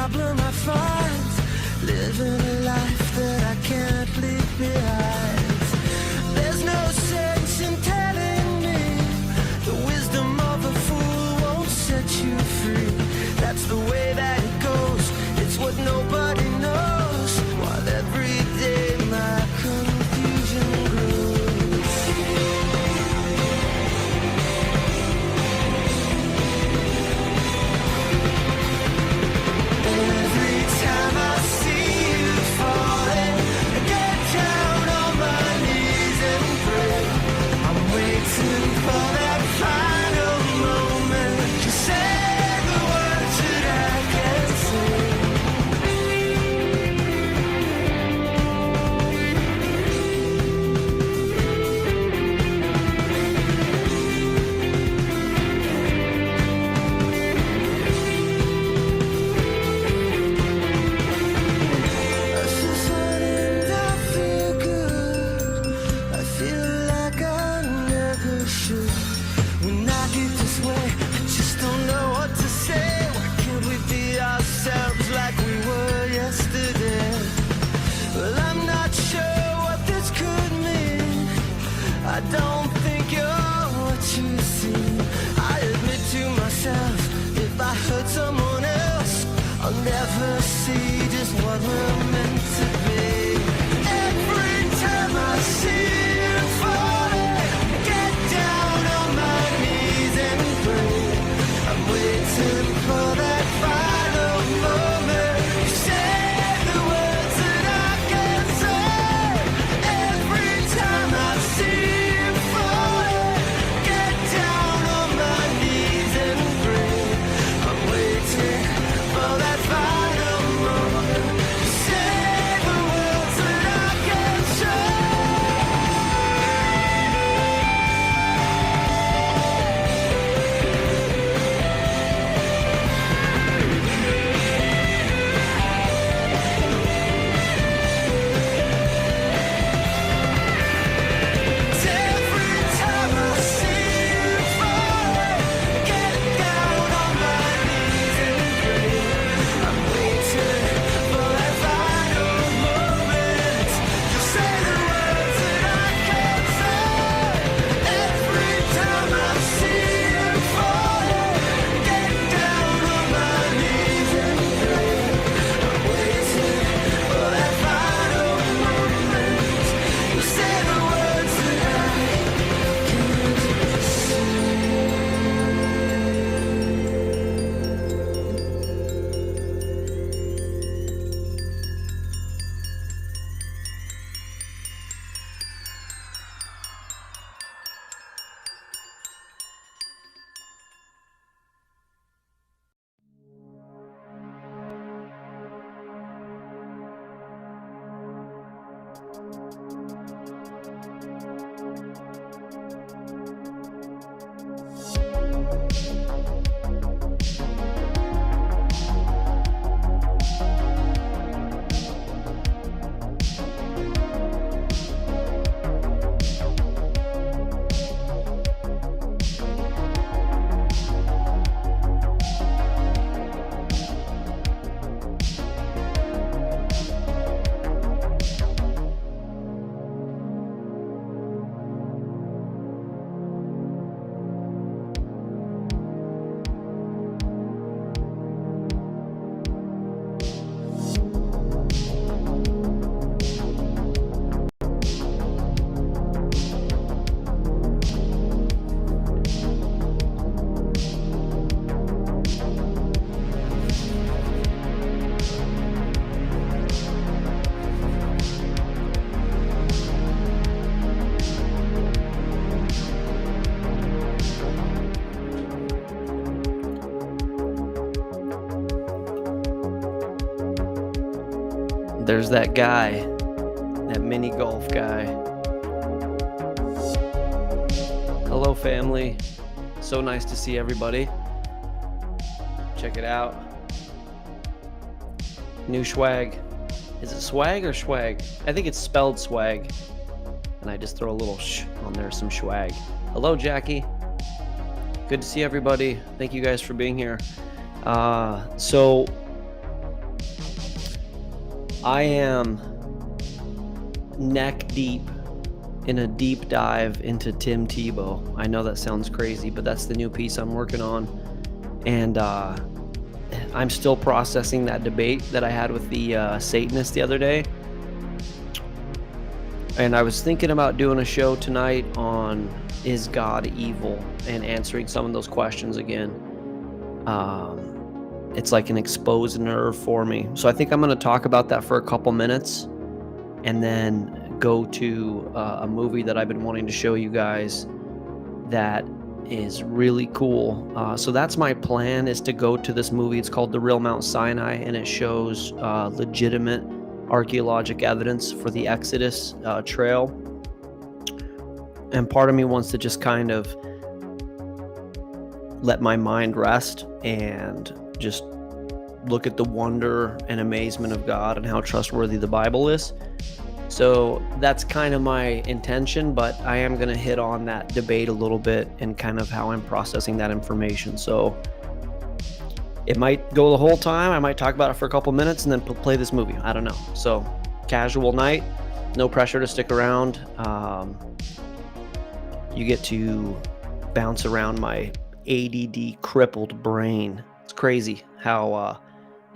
problem I find, living a life that I can't leave behind. There's no sense in telling me the wisdom of a fool won't set you free. That's the way that it goes, it's what nobody knows, while every day my confusion grows. Every time I see you falling, I get down on my knees and pray. I'm waiting for that final moment to say the words that I can't say. I feel fine and I feel good. I feel like I never should. When I get this way, I just don't know what to say. Why can't we be ourselves like we were yesterday? Well, I'm not sure what this could mean. I don't think you're what you seem. I admit to myself, if I hurt someone else, I'll never see just what we're meant to be. Every time I see you falling, I get down on my knees and pray. I'm waiting for that final moment to say the words that I can't say. Every time I see you falling, get down on my knees and pray. I'm waiting for that final moment to say the words that I can't say. Every time I see you falling, get down on my knees and pray. I'm waiting for that final moment to say the words that I can't say. Every time I see you falling, get down on my knees and pray. I'm waiting for that final moment to say the words that I can't say. There's that guy, that mini golf guy. Hello, family. So nice to see everybody. Check it out. New swag. Is it swag or swag? I think it's spelled swag. And I just throw a little sh on there, some swag. Hello, Jackie. Good to see everybody. Thank you guys for being here. So I am neck deep in a deep dive into Tim Tebow. I know that sounds crazy, but that's the new piece I'm working on. And I'm still processing that debate that I had with the Satanist the other day. And I was thinking about doing a show tonight on is God evil and answering some of those questions again. It's like an exposed nerve for me. So I think I'm going to talk about that for a couple minutes and then go to a movie that I've been wanting to show you guys that is really cool. So that's my plan, is to go to this movie. It's called The Real Mount Sinai, and it shows legitimate archaeologic evidence for the Exodus trail. And part of me wants to just kind of let my mind rest and just look at the wonder and amazement of God and how trustworthy the Bible is. So that's kind of my intention, but I am going to hit on that debate a little bit and kind of how I'm processing that information. So it might go the whole time. I might talk about it for a couple minutes and then play this movie. I don't know. So casual night, no pressure to stick around. You get to bounce around my ADD crippled brain. It's crazy how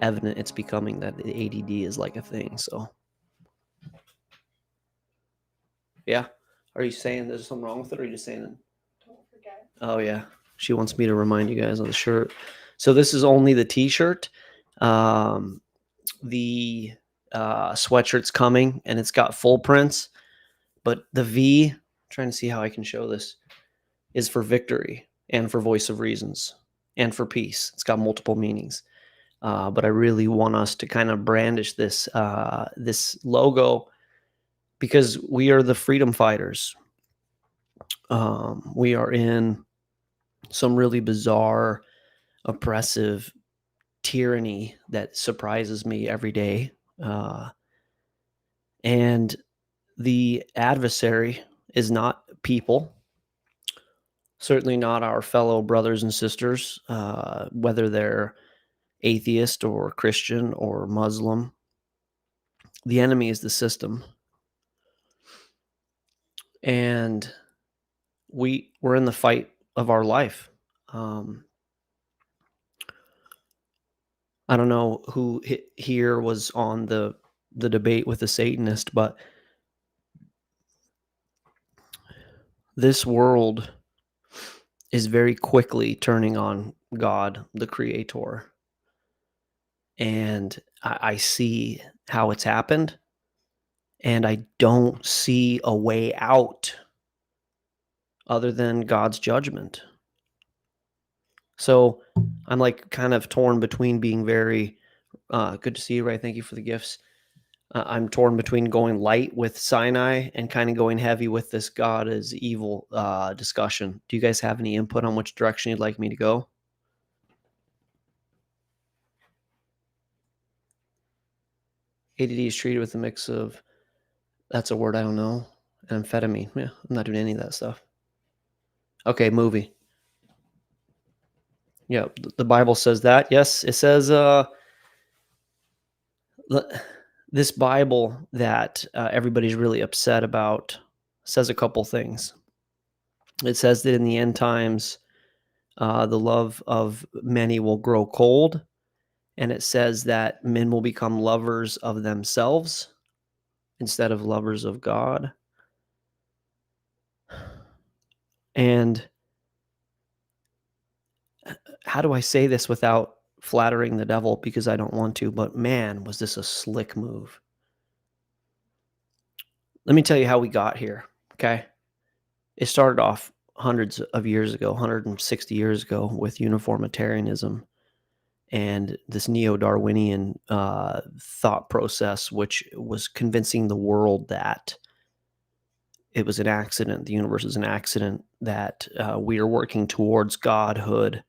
evident it's becoming that the ADD is like a thing. So yeah. Are you saying there's something wrong with it, or are you just saying don't forget? Oh yeah. She wants me to remind you guys on the shirt. So this is only the t-shirt. The sweatshirt's coming and it's got full prints, but the V, I'm trying to see how I can show this, is for victory and for voice of reasons and for peace. It's got multiple meanings. But I really want us to kind of brandish this this logo because we are the freedom fighters. We are in some really bizarre, oppressive tyranny that surprises me every day. And the adversary is not people, certainly not our fellow brothers and sisters, whether they're atheist or Christian or Muslim. The enemy is the system. And we're in the fight of our life. I don't know who here was on the debate with the Satanist, but this world is very quickly turning on God, the creator. And I see how it's happened, and I don't see a way out other than God's judgment. So I'm like kind of torn between being very good to see you, Ray. Thank you for the gifts. I'm torn between going light with Sinai and kind of going heavy with this God is evil discussion. Do you guys have any input on which direction you'd like me to go? ADD is treated with a mix of, that's a word I don't know, amphetamine. Yeah, I'm not doing any of that stuff. Okay, movie. Yeah, the Bible says that. Yes, it says this Bible that everybody's really upset about says a couple things. It says that in the end times, the love of many will grow cold, and it says that men will become lovers of themselves instead of lovers of God. And how do I say this without flattering the devil, because I don't want to, but man, was this a slick move. Let me tell you how we got here, okay? It started off hundreds of years ago, 160 years ago, with uniformitarianism and this neo-Darwinian thought process, which was convincing the world that it was an accident, the universe is an accident, that we are working towards godhood.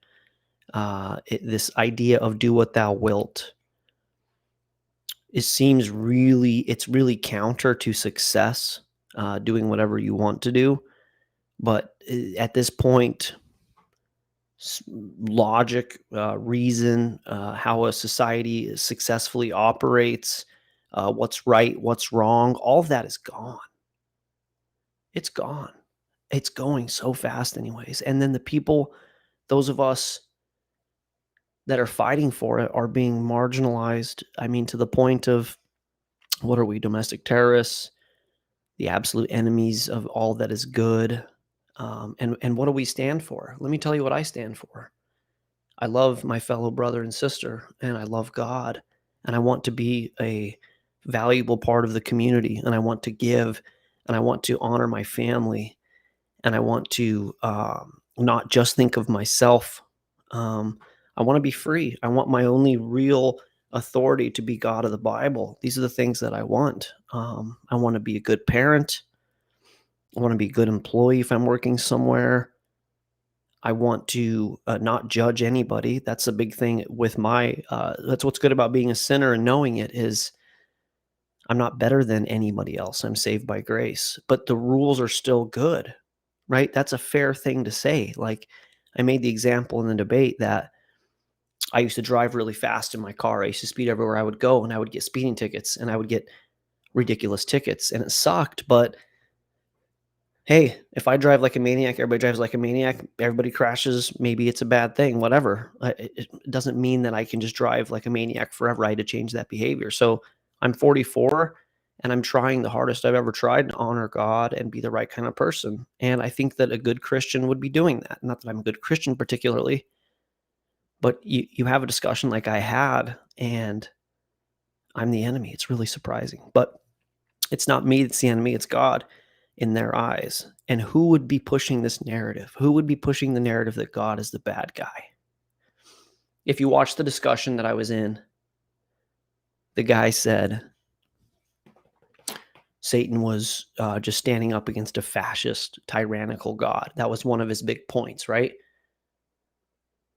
This idea of do what thou wilt, it's really counter to success, doing whatever you want to do. But at this point, logic, reason, how a society successfully operates, what's right, what's wrong. All of that is gone. It's gone. It's going so fast anyways. And then the people, those of us that are fighting for it are being marginalized. I mean, to the point of, what are we, domestic terrorists, the absolute enemies of all that is good. And what do we stand for? Let me tell you what I stand for. I love my fellow brother and sister, and I love God, and I want to be a valuable part of the community, and I want to give, and I want to honor my family, and I want to not just think of myself. I want to be free. I want my only real authority to be God of the Bible. These are the things that I want. I want to be a good parent. I want to be a good employee if I'm working somewhere. I want to not judge anybody. That's a big thing with that's what's good about being a sinner and knowing it is I'm not better than anybody else. I'm saved by grace, but the rules are still good, right? That's a fair thing to say. Like, I made the example in the debate that I used to drive really fast in my car. I used to speed everywhere I would go, and I would get speeding tickets, and I would get ridiculous tickets, and it sucked, but hey, if I drive like a maniac, everybody drives like a maniac, everybody crashes, maybe it's a bad thing, whatever. It doesn't mean that I can just drive like a maniac forever. I had to change that behavior. So I'm 44 and I'm trying the hardest I've ever tried to honor God and be the right kind of person. And I think that a good Christian would be doing that. Not that I'm a good Christian particularly, but you have a discussion like I had, and I'm the enemy. It's really surprising. But it's not me that's the enemy, it's God in their eyes. And who would be pushing this narrative? Who would be pushing the narrative that God is the bad guy? If you watch the discussion that I was in, the guy said Satan was just standing up against a fascist, tyrannical God. That was one of his big points, right?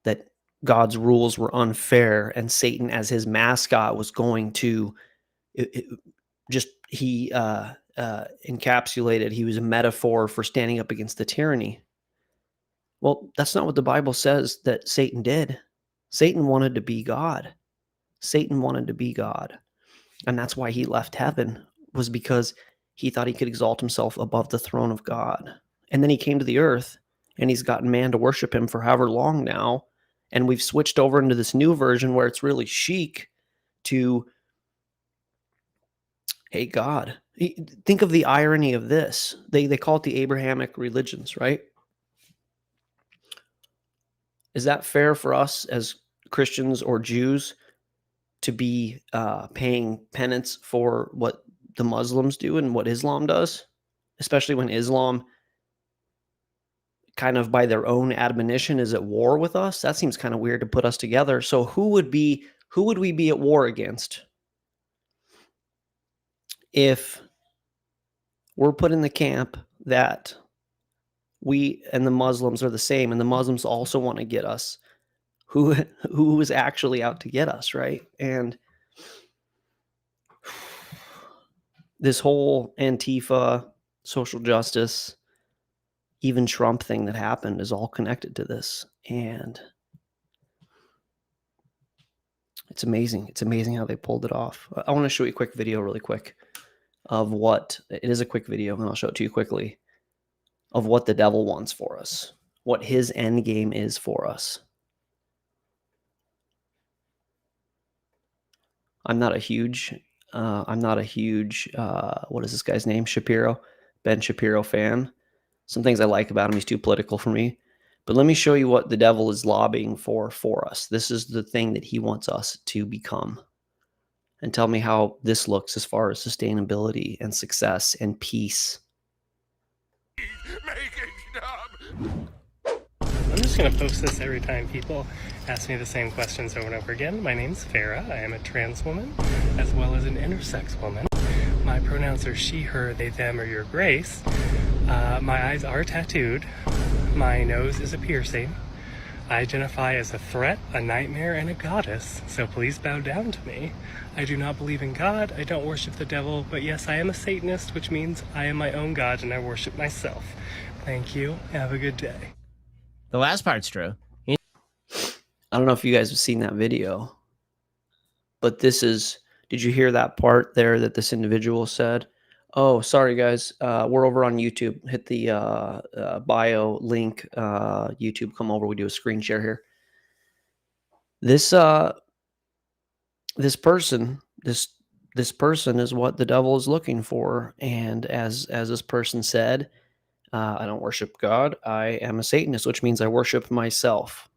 That God's rules were unfair, and Satan, as his mascot, was going to he encapsulated, he was a metaphor for standing up against the tyranny. Well, that's not what the Bible says that Satan did. Satan wanted to be God. Satan wanted to be God. And that's why he left heaven, was because he thought he could exalt himself above the throne of God. And then he came to the earth, and he's gotten man to worship him for however long now. And we've switched over into this new version where it's really chic to hate God. Think of the irony of this. They call it the Abrahamic religions, right? Is that fair for us as Christians or Jews to be paying penance for what the Muslims do and what Islam does? Especially when Islam, kind of by their own admonition, is at war with us. That seems kind of weird to put us together. So who would we be at war against if we're put in the camp that we and the Muslims are the same, and the Muslims also want to get us? Who is actually out to get us, right? And this whole Antifa, social justice, even Trump thing that happened is all connected to this. And it's amazing. It's amazing how they pulled it off. I want to show you a quick video really quick of what, it is a quick video, and I'll show it to you quickly, of what the devil wants for us, what his end game is for us. I'm not a huge, what is this guy's name? Ben Shapiro fan. Some things I like about him. He's too political for me. But let me show you what the devil is lobbying for us. This is the thing that he wants us to become. And tell me how this looks as far as sustainability and success and peace. Make it stop! I'm just going to post this every time people ask me the same questions over and over again. My name's Farah. I am a trans woman as well as an intersex woman. My pronouns are she, her, they, them, or your grace. My eyes are tattooed. My nose is a piercing. I identify as a threat, a nightmare, and a goddess, so please bow down to me. I do not believe in God, I don't worship the devil, but yes, I am a Satanist, which means I am my own God and I worship myself. Thank you. Have a good day. The last part's true. I don't know if you guys have seen that video, but this is Did you hear that part there that this individual said? Oh, sorry guys, we're over on YouTube. Hit the bio link. YouTube, come over. We do a screen share here. This this person is what the devil is looking for, and as this person said, I don't worship God. I am a Satanist, which means I worship myself.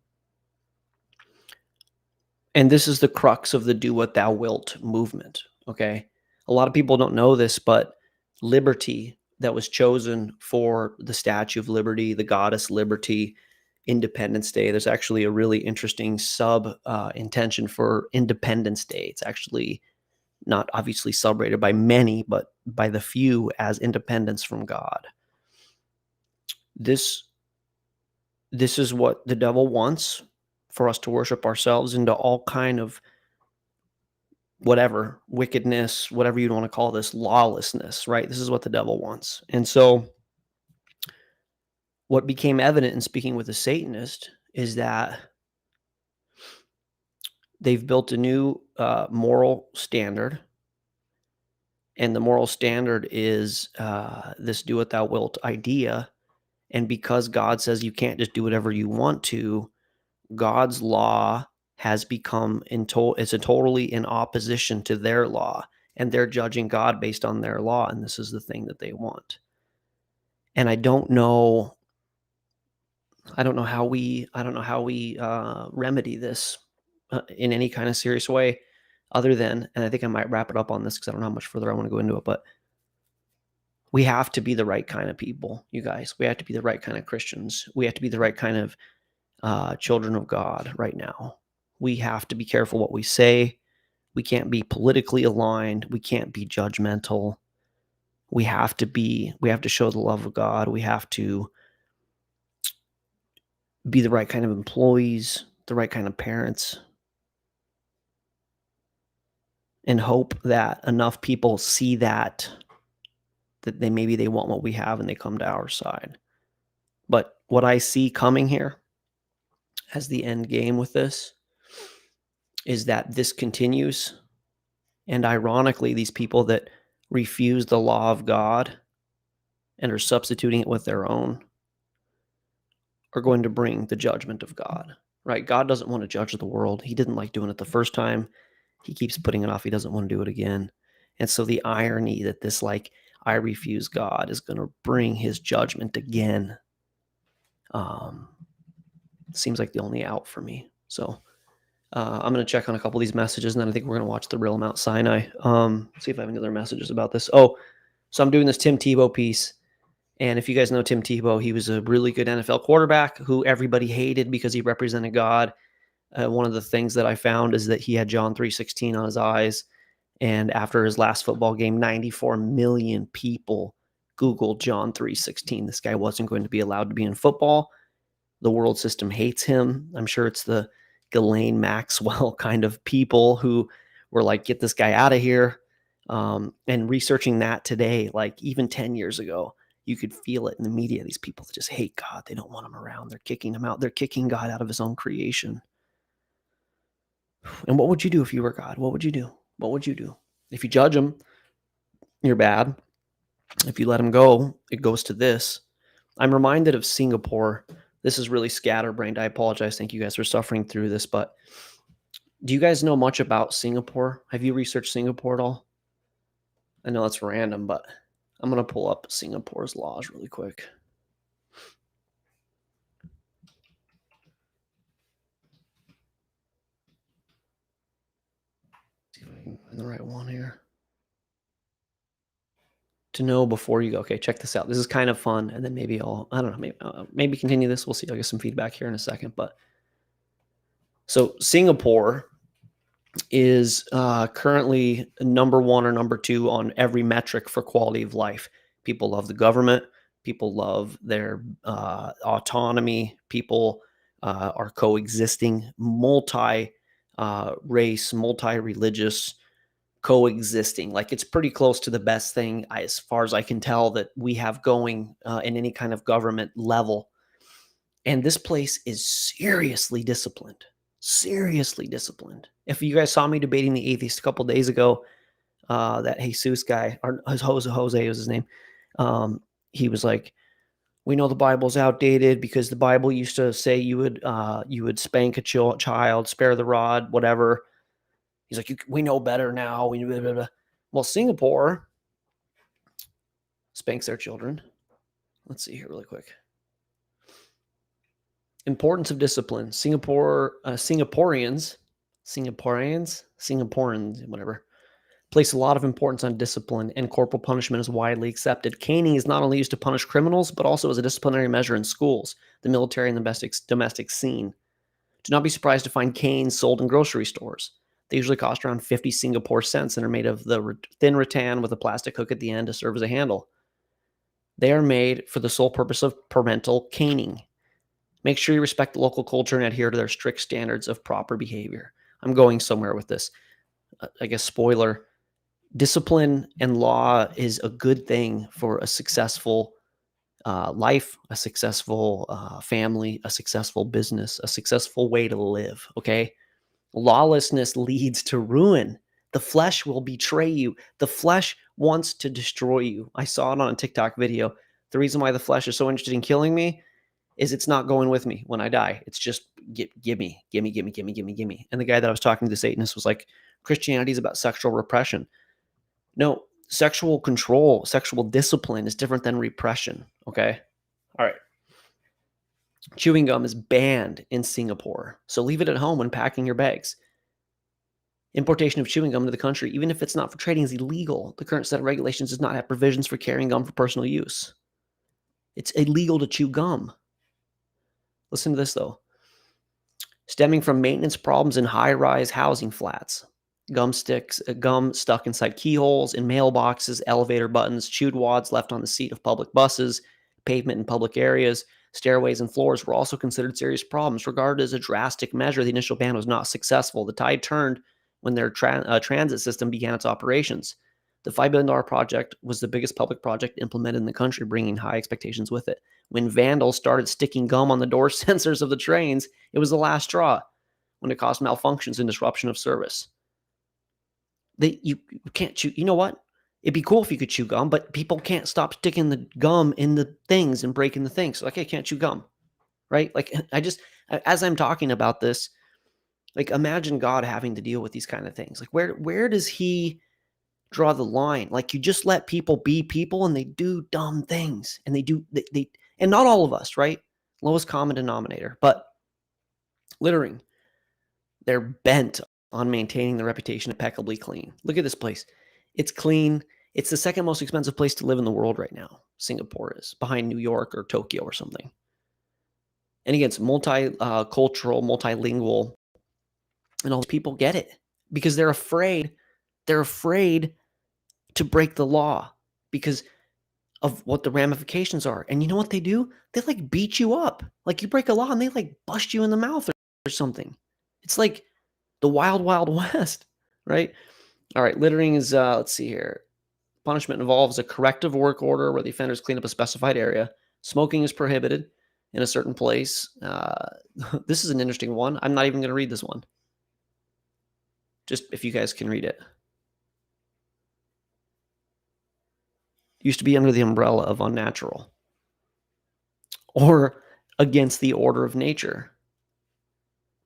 And this is the crux of the do what thou wilt movement. Okay. A lot of people don't know this, but liberty that was chosen for the Statue of Liberty, the goddess Liberty, Independence Day. There's actually a really interesting sub intention for Independence Day. It's actually not obviously celebrated by many, but by the few as independence from God. This is what the devil wants, for us to worship ourselves into all kind of whatever wickedness, whatever you want to call this, lawlessness, right? This is what the devil wants. And so what became evident in speaking with a Satanist is that they've built a new moral standard. And the moral standard is this do what thou wilt idea. And because God says you can't just do whatever you want to, God's law has become it's totally in opposition to their law, and they're judging God based on their law, and this is the thing that they want. And I don't know how we remedy this in any kind of serious way, other than, and I think I might wrap it up on this because I don't know how much further I want to go into it, but we have to be the right kind of people, you guys. We have to be the right kind of Christians. We have to be the right kind of children of God right now. We have to be careful what we say. We can't be politically aligned. We can't be judgmental. We have to show the love of God. We have to be the right kind of employees, the right kind of parents, and hope that enough people see that maybe they want what we have and they come to our side. But what I see coming here as the end game with this is that this continues. And ironically, these people that refuse the law of God and are substituting it with their own are going to bring the judgment of God, right? God doesn't want to judge the world. He didn't like doing it the first time. He keeps putting it off. He doesn't want to do it again. And so the irony that this, I refuse God, is going to bring his judgment again, seems like the only out for me. So I'm going to check on a couple of these messages, and then I think we're going to watch the real Mount Sinai. See if I have any other messages about this. Oh, so I'm doing this Tim Tebow piece. And if you guys know Tim Tebow, he was a really good NFL quarterback who everybody hated because he represented God. One of the things that I found is that he had John 3:16 on his eyes. And after his last football game, 94 million people Googled John 3:16. This guy wasn't going to be allowed to be in football. The world system hates him. I'm sure it's the Ghislaine Maxwell kind of people who were like, get this guy out of here. And researching that today, like even 10 years ago, you could feel it in the media. These people that just hate God. They don't want him around. They're kicking him out. They're kicking God out of his own creation. And what would you do if you were God? What would you do? What would you do? If you judge him, you're bad. If you let him go, it goes to this. I'm reminded of Singapore. This is really scatterbrained. I apologize. Thank you guys for suffering through this. But do you guys know much about Singapore? Have you researched Singapore at all? I know that's random, but I'm going to pull up Singapore's laws really quick. See if I can find the right one here. To know before you go. Okay, check this out. This is kind of fun. And then maybe I don't know, maybe continue this. We'll see. I'll get some feedback here in a second. But so Singapore is currently number one or number two on every metric for quality of life. People love the government. People love their autonomy. People are coexisting, multi-race, multi-religious, coexisting. Like it's pretty close to the best thing, as far as I can tell, that we have going in any kind of government level. And this place is seriously disciplined. Seriously disciplined. If you guys saw me debating the atheist a couple days ago, that Jesus guy, or Jose was his name, he was like, we know the Bible's outdated because the Bible used to say you would spank a child, spare the rod, whatever. He's like, we know better now. Blah, blah, blah. Well, Singapore spanks their children. Let's see here really quick. Importance of discipline. Singaporeans, whatever, place a lot of importance on discipline, and corporal punishment is widely accepted. Caning is not only used to punish criminals, but also as a disciplinary measure in schools, the military, and the domestic scene. Do not be surprised to find canes sold in grocery stores. They usually cost around 50 Singapore cents and are made of the thin rattan with a plastic hook at the end to serve as a handle. They are made for the sole purpose of parental caning. Make sure you respect the local culture and adhere to their strict standards of proper behavior. I'm going somewhere with this. I guess spoiler, discipline and law is a good thing for a successful life, a successful family, a successful business, a successful way to live, okay? Lawlessness leads to ruin. The flesh will betray you. The flesh wants to destroy you. I saw it on a TikTok video. The reason why the flesh is so interested in killing me is it's not going with me when I die. It's just give me. And the guy that I was talking to, the Satanist, was like, Christianity is about sexual repression. No, sexual control, sexual discipline is different than repression, okay? All right. Chewing gum is banned in Singapore, so leave it at home when packing your bags. Importation of chewing gum to the country, even if it's not for trading, is illegal. The current set of regulations does not have provisions for carrying gum for personal use. It's illegal to chew gum. Listen to this, though. Stemming from maintenance problems in high-rise housing flats. Gum stuck inside keyholes, in mailboxes, elevator buttons, chewed wads left on the seat of public buses, pavement in public areas, stairways and floors were also considered serious problems. Regarded as a drastic measure, the initial ban was not successful. The tide turned when their transit system began its operations. The $5 billion project was the biggest public project implemented in the country, bringing high expectations with it. When vandals started sticking gum on the door sensors of the trains, it was the last straw when it caused malfunctions and disruption of service. You can't chew. You know what? It'd be cool if you could chew gum, but people can't stop sticking the gum in the things and breaking the things. So, like, I can't chew gum, right? Like, as I'm talking about this, like, imagine God having to deal with these kind of things. Like, where does he draw the line? Like, you just let people be people, and they do dumb things, and they and not all of us, right? Lowest common denominator, but littering, they're bent on maintaining the reputation impeccably clean. Look at this place. It's clean. It's the second most expensive place to live in the world right now. Singapore is behind New York or Tokyo or something. And again, it's multicultural, multilingual, and all these people get it because they're afraid. They're afraid to break the law because of what the ramifications are. And you know what they do? They like beat you up. Like, you break a law and they like bust you in the mouth or something. It's like the wild, wild west, right? All right, littering is, let's see here. Punishment involves a corrective work order where the offenders clean up a specified area. Smoking is prohibited in a certain place. This is an interesting one. I'm not even going to read this one. Just if you guys can read it. Used to be under the umbrella of unnatural or against the order of nature.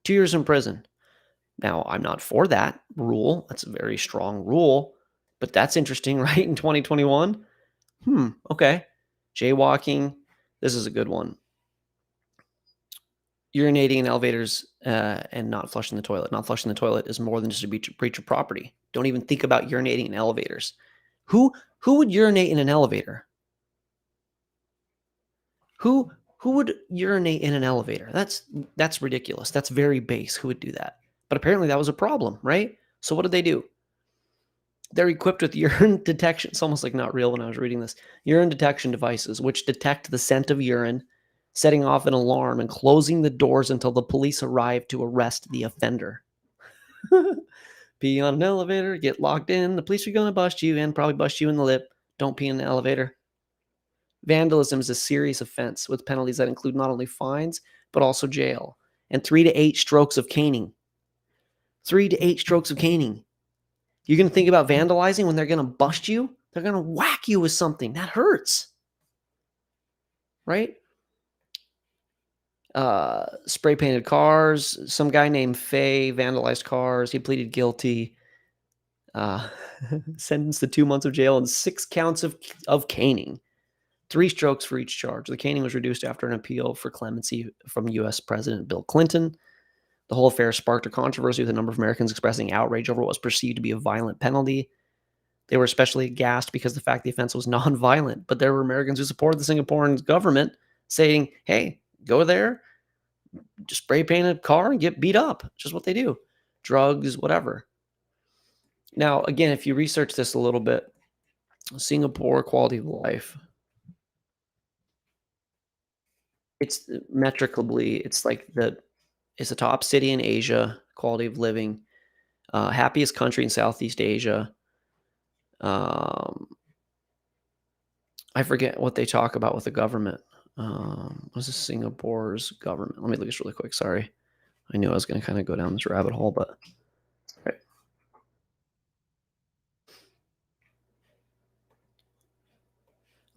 2 years in prison. Now, I'm not for that rule. That's a very strong rule, but that's interesting, right? In 2021? Okay. Jaywalking. This is a good one. Urinating in elevators and not flushing the toilet. Not flushing the toilet is more than just a breach of property. Don't even think about urinating in elevators. Who would urinate in an elevator? Who would urinate in an elevator? That's ridiculous. That's very base. Who would do that? But apparently that was a problem, right? So what did they do? They're equipped with urine detection. It's almost like not real when I was reading this. Urine detection devices, which detect the scent of urine, setting off an alarm and closing the doors until the police arrive to arrest the offender. Pee on an elevator, get locked in. The police are going to bust you and probably bust you in the lip. Don't pee in the elevator. Vandalism is a serious offense with penalties that include not only fines, but also jail and 3 to 8 strokes of caning. 3 to 8 strokes of caning. You're going to think about vandalizing when they're going to bust you? They're going to whack you with something. That hurts. Right? Spray painted cars. Some guy named Faye vandalized cars. He pleaded guilty. Sentenced to 2 months of jail and 6 counts of caning. 3 strokes for each charge. The caning was reduced after an appeal for clemency from U.S. President Bill Clinton. The whole affair sparked a controversy with a number of Americans expressing outrage over what was perceived to be a violent penalty. They were especially aghast because the fact the offense was nonviolent, but there were Americans who supported the Singaporean government saying, hey, go there, just spray paint a car and get beat up. Just what they do. Drugs, whatever. Now, again, if you research this a little bit, Singapore quality of life, it's metrically, it's like it's the top city in Asia, quality of living, happiest country in Southeast Asia. I forget what they talk about with the government. What's Singapore's government? Let me look at this really quick. Sorry. I knew I was going to kind of go down this rabbit hole, but right.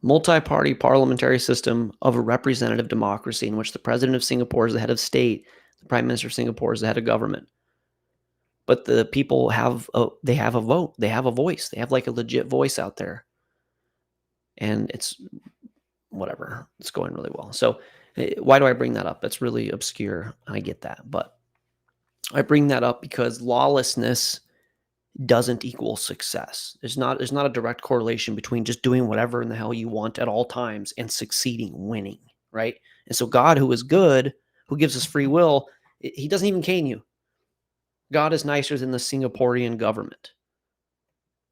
Multi-party parliamentary system of a representative democracy in which the president of Singapore is the head of state, the prime minister of Singapore is the head of government. But the people have a vote, they have a voice, they have like a legit voice out there. And it's whatever, it's going really well. So why do I bring that up? It's really obscure. I get that, but I bring that up because lawlessness doesn't equal success. There's not a direct correlation between just doing whatever in the hell you want at all times and succeeding, winning, right? And so God, who is good, who gives us free will, he doesn't even cane you. God is nicer than the Singaporean government,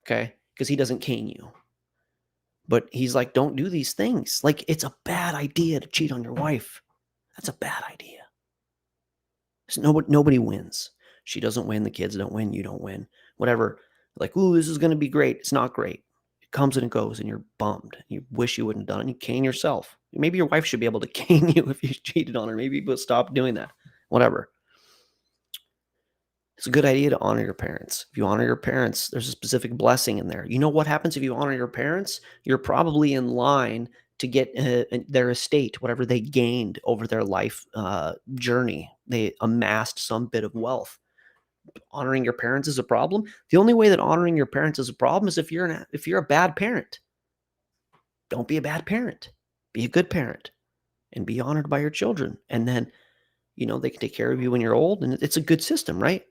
okay? Because he doesn't cane you. But he's like, don't do these things. Like, it's a bad idea to cheat on your wife. That's a bad idea. So nobody wins. She doesn't win. The kids don't win. You don't win. Whatever. Like, ooh, this is going to be great. It's not great. It comes and it goes, and you're bummed. You wish you wouldn't have done it. You cane yourself. Maybe your wife should be able to cane you if you cheated on her. Maybe you stop doing that. Whatever. It's a good idea to honor your parents. If you honor your parents, there's a specific blessing in there. You know what happens if you honor your parents? You're probably in line to get their estate, whatever they gained over their life journey. They amassed some bit of wealth. Honoring your parents is a problem. The only way that honoring your parents is a problem is if you're a bad parent. Don't be a bad parent. Be a good parent and be honored by your children. And then, they can take care of you when you're old, and it's a good system, right?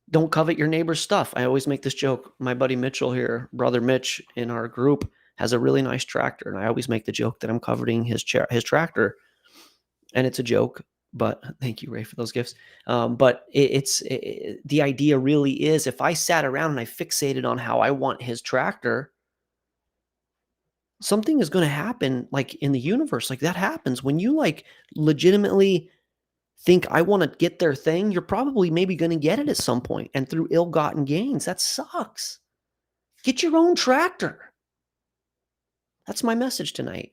Don't covet your neighbor's stuff. I always make this joke. My buddy Mitchell here, brother Mitch in our group, has a really nice tractor. And I always make the joke that I'm coveting his tractor. And it's a joke, but thank you, Ray, for those gifts. But the idea really is, if I sat around and I fixated on how I want his tractor, something is going to happen like in the universe. Like that happens when you like legitimately think I want to get their thing, you're probably maybe going to get it at some point, and through ill-gotten gains. That sucks. Get your own tractor. That's my message tonight.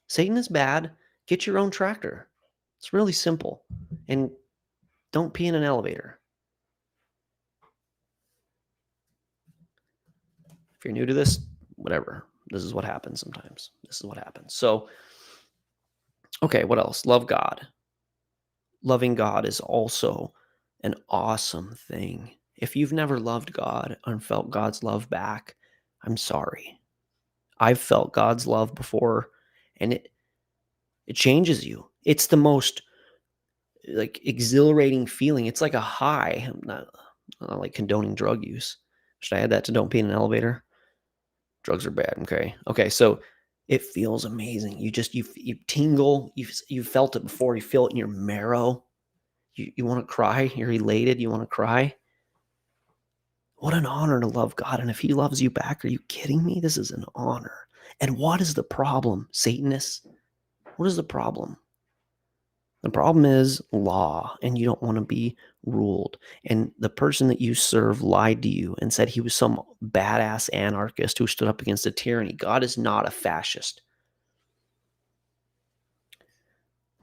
Satan is bad. Get your own tractor. It's really simple. And don't pee in an elevator. If you're new to this, whatever. This is what happens sometimes. This is what happens. So, okay, what else? Love God. Loving God is also an awesome thing. If you've never loved God and felt God's love back, I'm sorry. I've felt God's love before, and it changes you. It's the most like exhilarating feeling. It's like a high. I'm not like condoning drug use. Should I add that to don't pee in an elevator? Drugs are bad. Okay. So it feels amazing. You tingle. You've felt it before. You feel it in your marrow. You want to cry. You're elated. You want to cry. What an honor to love God. And if he loves you back, are you kidding me? This is an honor. And what is the problem, Satanists? What is the problem? The problem is law, and you don't want to be ruled. And the person that you serve lied to you and said he was some badass anarchist who stood up against a tyranny. God is not a fascist.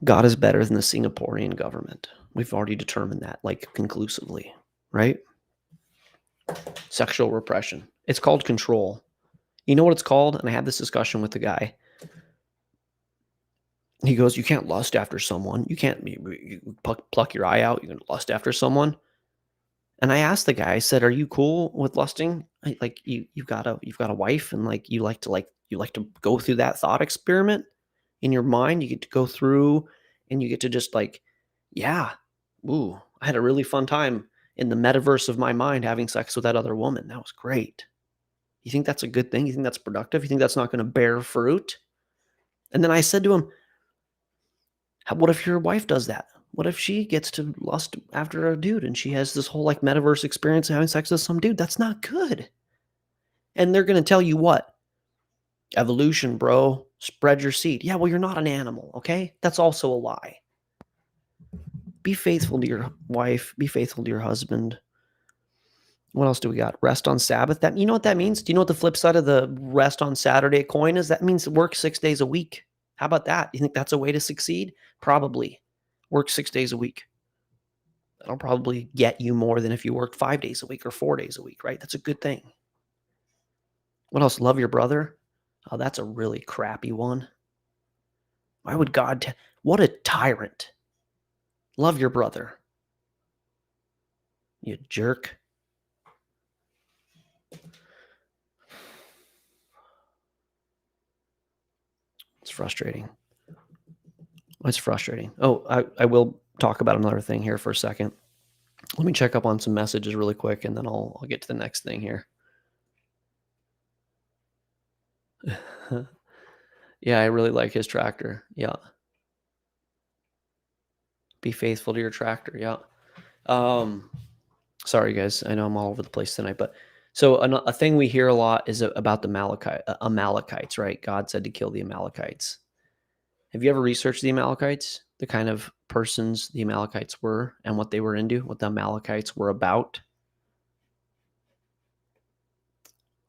God is better than the Singaporean government. We've already determined that, like, conclusively, right? Sexual repression. It's called control. You know what it's called? And I had this discussion with the guy. He goes, you can't lust after someone. You can't you pluck your eye out. You're going to lust after someone. And I asked the guy, I said, are you cool with lusting? Like you've got a wife and you like to go through that thought experiment in your mind. You get to go through and you get to just yeah, ooh, I had a really fun time in the metaverse of my mind having sex with that other woman. That was great. You think that's a good thing? You think that's productive? You think that's not going to bear fruit? And then I said to him, what if your wife does that? What if she gets to lust after a dude and she has this whole metaverse experience of having sex with some dude? That's not good. And they're going to tell you what? Evolution, bro. Spread your seed. Yeah, well, you're not an animal, okay? That's also a lie. Be faithful to your wife. Be faithful to your husband. What else do we got? Rest on Sabbath. You know what that means? Do you know what the flip side of the rest on Saturday coin is? That means work 6 days a week. How about that? You think that's a way to succeed? Probably. Work 6 days a week. That'll probably get you more than if you worked 5 days a week or 4 days a week, right? That's a good thing. What else? Love your brother. Oh, that's a really crappy one. Why would God? What a tyrant. Love your brother. You jerk. It's frustrating. It's frustrating. Oh, I will talk about another thing here for a second. Let me check up on some messages really quick, and then I'll get to the next thing here. Yeah, I really like his tractor. Yeah. Be faithful to your tractor. Yeah. Sorry, guys. I know I'm all over the place tonight, but so a thing we hear a lot is about the Amalekites, right? God said to kill the Amalekites. Have you ever researched the Amalekites, the kind of persons the Amalekites were and what they were into, what the Amalekites were about?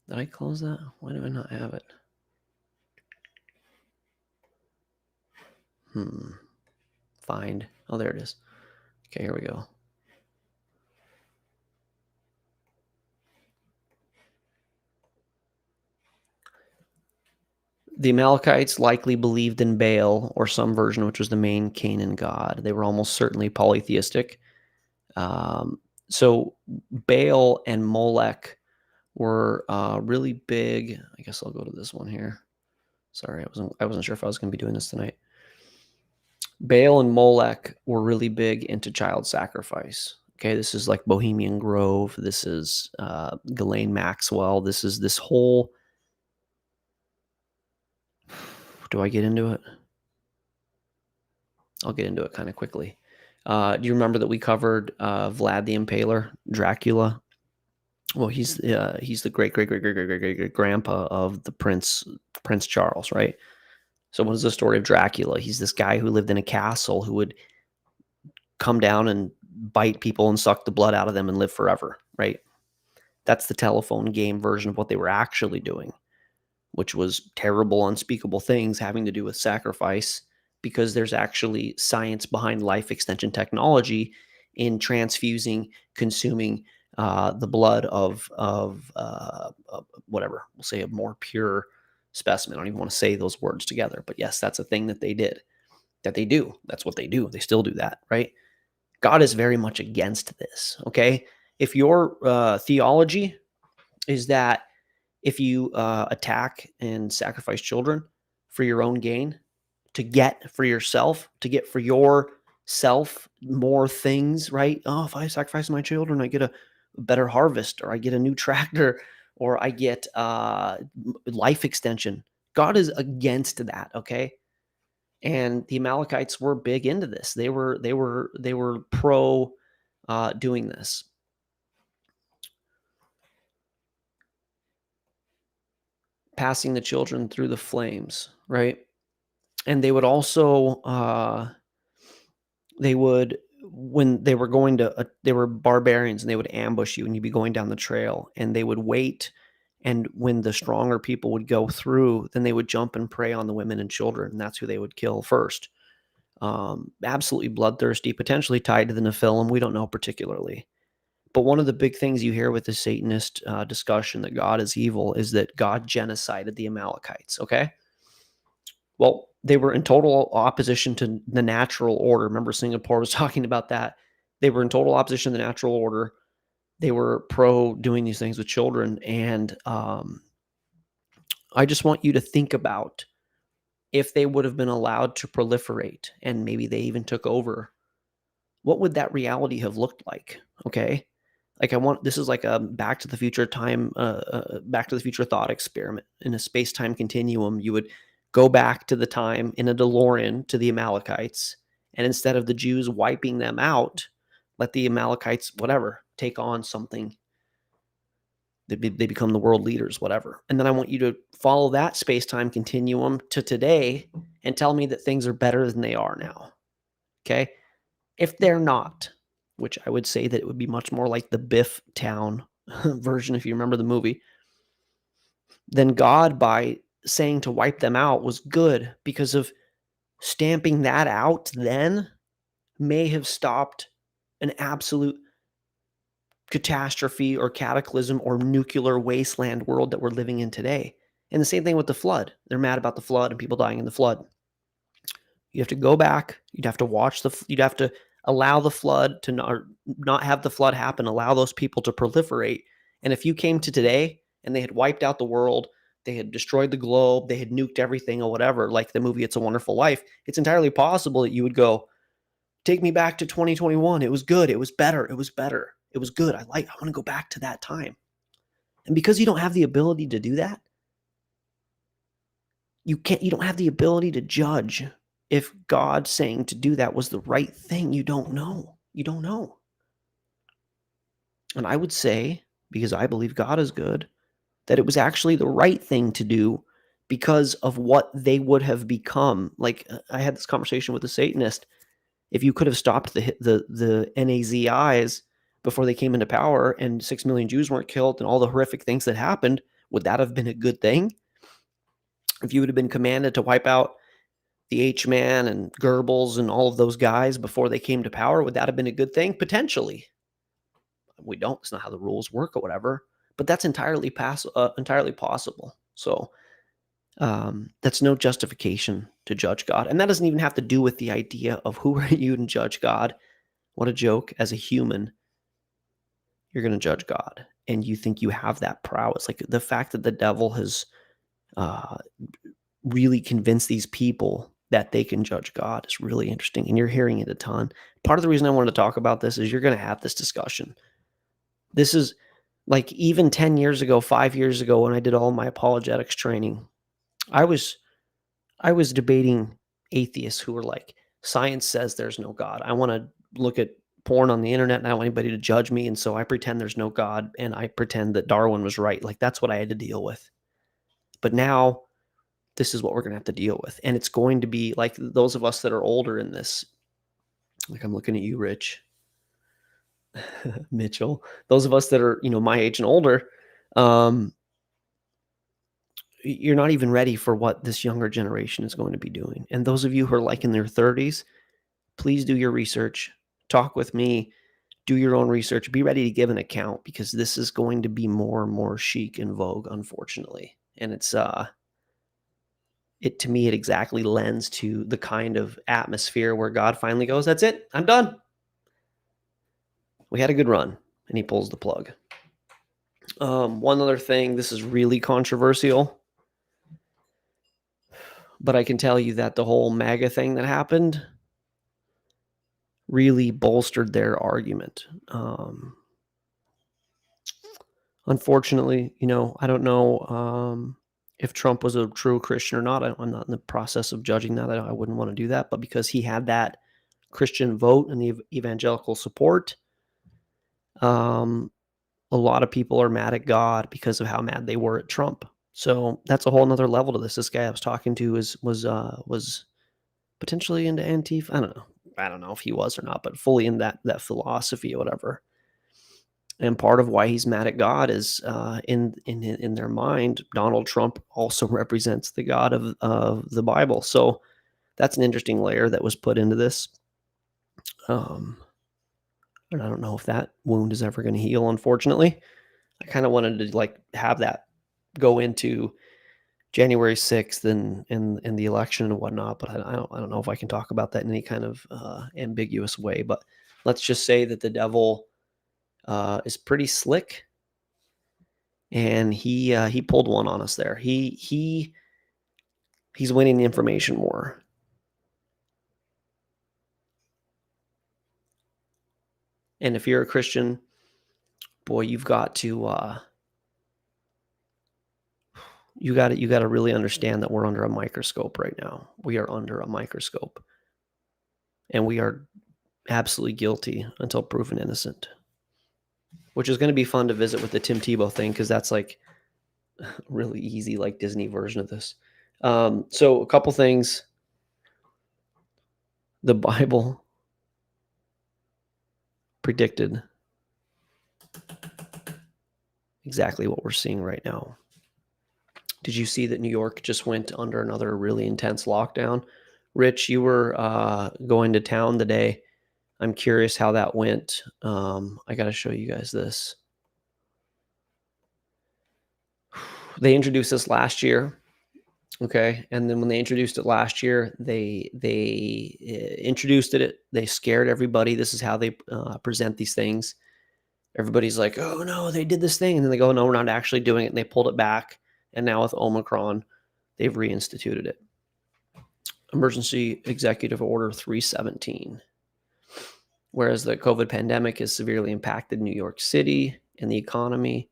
Did I close that? Why do I not have it? Find. Oh, there it is. Okay, here we go. The Amalekites likely believed in Baal or some version, which was the main Canaan god. They were almost certainly polytheistic. So Baal and Molech were really big. I guess I'll go to this one here. Sorry, I wasn't sure if I was going to be doing this tonight. Baal and Molech were really big into child sacrifice. Okay, this is like Bohemian Grove. This is Ghislaine Maxwell. This is this whole. Do I get into it? I'll get into it kind of quickly. Do you remember that we covered Vlad the Impaler, Dracula? Well, he's the great grandpa of the Prince Charles, right? So what is the story of Dracula? He's this guy who lived in a castle who would come down and bite people and suck the blood out of them and live forever, right? That's the telephone game version of what they were actually doing, which was terrible, unspeakable things having to do with sacrifice, because there's actually science behind life extension technology in transfusing, consuming the blood of whatever, we'll say a more pure specimen. I don't even want to say those words together, but yes, that's a thing that they did, that they do. That's what they do. They still do that, right? God is very much against this, okay? If your theology is that if you attack and sacrifice children for your own gain, to get for yourself, to get for yourself more things, right? Oh, if I sacrifice my children, I get a better harvest, or I get a new tractor, or I get life extension. God is against that, okay? And the Amalekites were big into this. They were pro doing this. Passing the children through the flames, right? And they would also when they were going to they were barbarians, and they would ambush you, and you'd be going down the trail, and they would wait, and when the stronger people would go through, then they would jump and prey on the women and children, and that's who they would kill first. absolutely bloodthirsty, potentially tied to the Nephilim. We don't know particularly. But one of the big things you hear with the Satanist discussion that God is evil is that God genocided the Amalekites, okay? Well, they were in total opposition to the natural order. Remember, Singapore was talking about that. They were in total opposition to the natural order. They were pro doing these things with children. And I just want you to think about if they would have been allowed to proliferate and maybe they even took over, what would that reality have looked like? Okay. Like this is like a Back to the Future Back to the Future thought experiment. In a space-time continuum, you would go back to the time in a DeLorean to the Amalekites, and instead of the Jews wiping them out, let the Amalekites, whatever, take on something. They become the world leaders, whatever. And then I want you to follow that space-time continuum to today and tell me that things are better than they are now. Okay? If they're not, which I would say that it would be much more like the Biff Town version, if you remember the movie, then God, by saying to wipe them out, was good, because of stamping that out then may have stopped an absolute catastrophe or cataclysm or nuclear wasteland world that we're living in today. And the same thing with the flood. They're mad about the flood and people dying in the flood. You have to go back. You'd have to you'd have to allow the flood to not have the flood happen, allow those people to proliferate. And if you came to today and they had wiped out the world, they had destroyed the globe, they had nuked everything or whatever, like the movie It's a Wonderful Life, it's entirely possible that you would go, take me back to 2021. It was good. It was better. It was better. It was good. I want to go back to that time. And because you don't have the ability to do that, you don't have the ability to judge if God saying to do that was the right thing. You don't know. You don't know. And I would say, because I believe God is good, that it was actually the right thing to do because of what they would have become. Like I had this conversation with a Satanist. If you could have stopped the Nazis before they came into power and 6 million Jews weren't killed and all the horrific things that happened, would that have been a good thing? If you would have been commanded to wipe out the H-Man and Goebbels and all of those guys before they came to power, would that have been a good thing? Potentially. We don't. It's not how the rules work or whatever. But that's entirely possible. So that's no justification to judge God. And that doesn't even have to do with the idea of who are you to judge God. What a joke. As a human, you're going to judge God. And you think you have that prowess. Like the fact that the devil has really convinced these people that they can judge God is really interesting. And you're hearing it a ton. Part of the reason I wanted to talk about this is you're going to have this discussion. This is like even 10 years ago, 5 years ago, when I did all my apologetics training, I was debating atheists who were like, science says there's no God. I want to look at porn on the internet and I don't want anybody to judge me. And so I pretend there's no God and I pretend that Darwin was right. Like that's what I had to deal with. But now this is what we're going to have to deal with. And it's going to be like those of us that are older in this, like I'm looking at you, Rich, Mitchell, those of us that are, my age and older, you're not even ready for what this younger generation is going to be doing. And those of you who are like in their 30s, please do your research, talk with me, do your own research, be ready to give an account, because this is going to be more and more chic and vogue, unfortunately. And it's, to me, it exactly lends to the kind of atmosphere where God finally goes, that's it, I'm done. We had a good run, and he pulls the plug. One other thing, this is really controversial, but I can tell you that the whole MAGA thing that happened really bolstered their argument. Unfortunately, I don't know if Trump was a true Christian or not. I'm not in the process of judging that. I wouldn't want to do that. But because he had that Christian vote and the evangelical support, a lot of people are mad at God because of how mad they were at Trump. So that's a whole nother level to this. This guy I was talking to was potentially into Antifa. I don't know if he was or not, but fully in that philosophy or whatever. And part of why he's mad at God is in their mind, Donald Trump also represents the God of the Bible. So that's an interesting layer that was put into this. And I don't know if that wound is ever going to heal, unfortunately. I kind of wanted to like have that go into January 6th and the election and whatnot, but I don't know if I can talk about that in any kind of ambiguous way. But let's just say that the devil is pretty slick, and he pulled one on us there. He's winning the information war. And if you're a Christian, boy, you've got to you got to really understand that we're under a microscope right now. We are under a microscope, and we are absolutely guilty until proven innocent. Which is going to be fun to visit with the Tim Tebow thing, because that's like really easy, like Disney version of this. So a couple things. The Bible predicted exactly what we're seeing right now. Did you see that New York just went under another really intense lockdown? Rich, you were going to town today. I'm curious how that went. I got to show you guys this. They introduced this last year. Okay. And then when they introduced it last year, they introduced it. They scared everybody. This is how they present these things. Everybody's like, oh no, they did this thing. And then they go, no, we're not actually doing it. And they pulled it back. And now with Omicron, they've reinstituted it. Emergency Executive Order 317. Whereas the COVID pandemic has severely impacted New York City and the economy.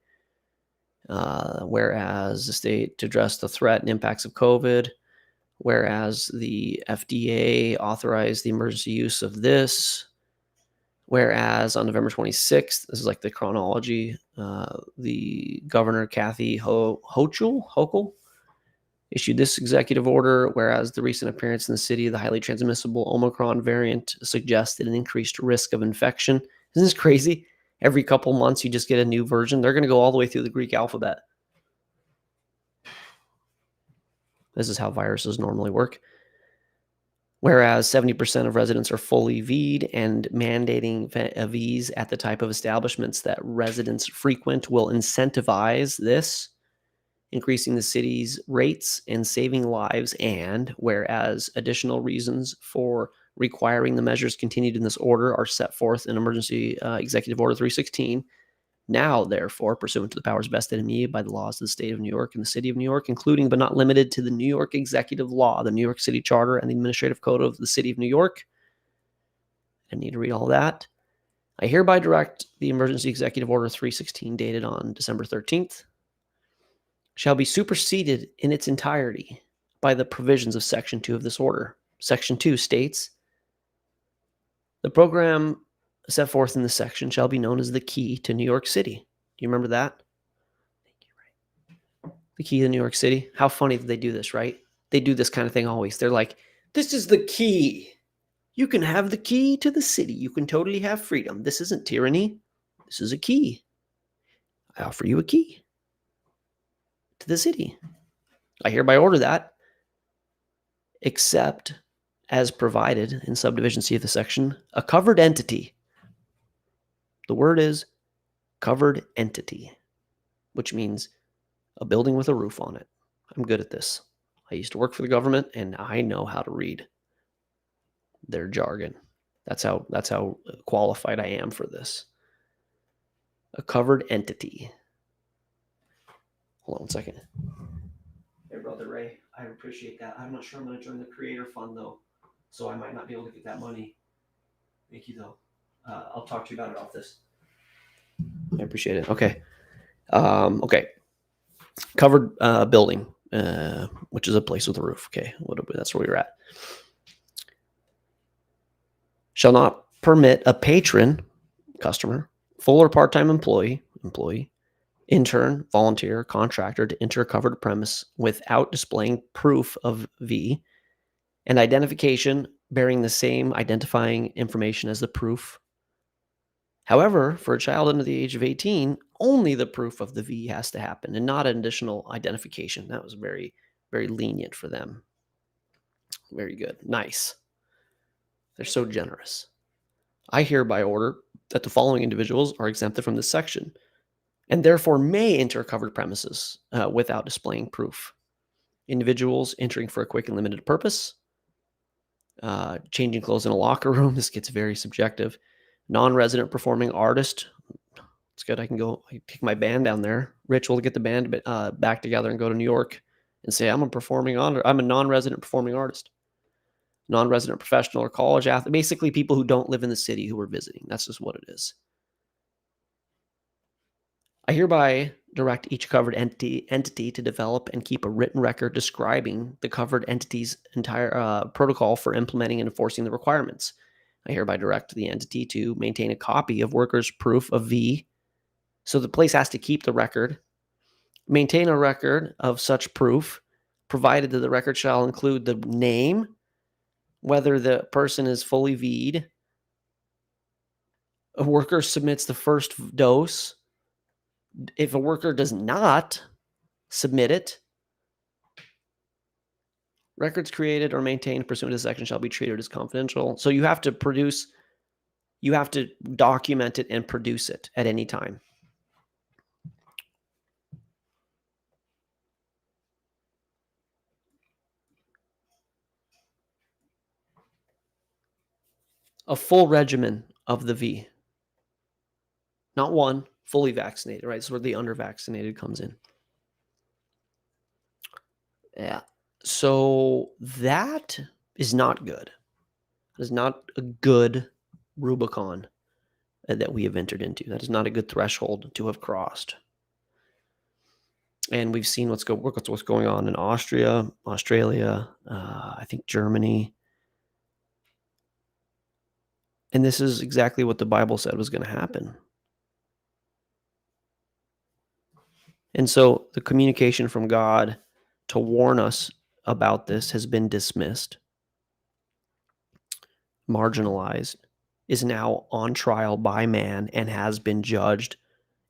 Whereas the state to address the threat and impacts of COVID, whereas the FDA authorized the emergency use of this, whereas on November 26th, this is like the chronology, the Governor Kathy Hochul issued this executive order, whereas the recent appearance in the city of the highly transmissible Omicron variant suggested an increased risk of infection. Isn't this crazy? Every couple months, you just get a new version. They're going to go all the way through the Greek alphabet. This is how viruses normally work. Whereas 70% of residents are fully V'd, and mandating V's at the type of establishments that residents frequent will incentivize this, increasing the city's rates and saving lives. And whereas additional reasons for requiring the measures continued in this order are set forth in Emergency Executive Order 316. Now, therefore, pursuant to the powers vested in me by the laws of the state of New York and the city of New York, including but not limited to the New York Executive Law, the New York City Charter, and the Administrative Code of the City of New York. I need to read all that. I hereby direct the Emergency Executive Order 316, dated on December 13th, shall be superseded in its entirety by the provisions of Section 2 of this order. Section 2 states, the program set forth in this section shall be known as the Key to New York City. Do you remember that? Thank you, right? The Key to New York City. How funny that they do this, right? They do this kind of thing always. They're like, this is the key. You can have the key to the city. You can totally have freedom. This isn't tyranny. This is a key. I offer you a key to the city. I hereby order that, except as provided in subdivision C of the section, a covered entity. The word is covered entity, which means a building with a roof on it. I'm good at this. I used to work for the government, and I know how to read their jargon. That's how qualified I am for this. A covered entity. Hold on one second. Hey, Brother Ray, I appreciate that. I'm not sure I'm going to join the Creator Fund, though, so I might not be able to get that money. Thank you, though. I'll talk to you about it off this. I appreciate it. Okay. Okay. Covered building, which is a place with a roof. Okay. That's where we're at. Shall not permit a patron, customer, full or part-time employee, intern, volunteer, contractor to enter a covered premise without displaying proof of V and identification bearing the same identifying information as the proof. However, for a child under the age of 18, only the proof of the V has to happen and not an additional identification. That was very, very lenient for them. Very good. Nice. They're so generous. I hereby order that the following individuals are exempted from this section and therefore may enter covered premises without displaying proof. Individuals entering for a quick and limited purpose, changing clothes in a locker room. This gets very subjective. Non-resident performing artist. It's good. I can take my band down there. Rich will get the band back together and go to New York and say, I'm a non-resident performing artist. Non-resident professional or college athlete. Basically people who don't live in the city who are visiting. That's just what it is. I hereby direct each covered entity to develop and keep a written record describing the covered entity's entire protocol for implementing and enforcing the requirements. I hereby direct the entity to maintain a copy of workers' proof of V. So the place has to keep the record, maintain a record of such proof, provided that the record shall include the name, whether the person is fully V'd, a worker submits the first dose. If a worker does not submit it, records created or maintained pursuant to this section shall be treated as confidential. So you have to document it and produce it at any time. A full regimen of the V. Not one, fully vaccinated, right? That's where the under-vaccinated comes in. Yeah. So that is not good. That is not a good Rubicon that we have entered into. That is not a good threshold to have crossed. And we've seen what's going on in Austria, Australia, I think Germany. And this is exactly what the Bible said was going to happen. And so the communication from God to warn us about this has been dismissed, marginalized, is now on trial by man and has been judged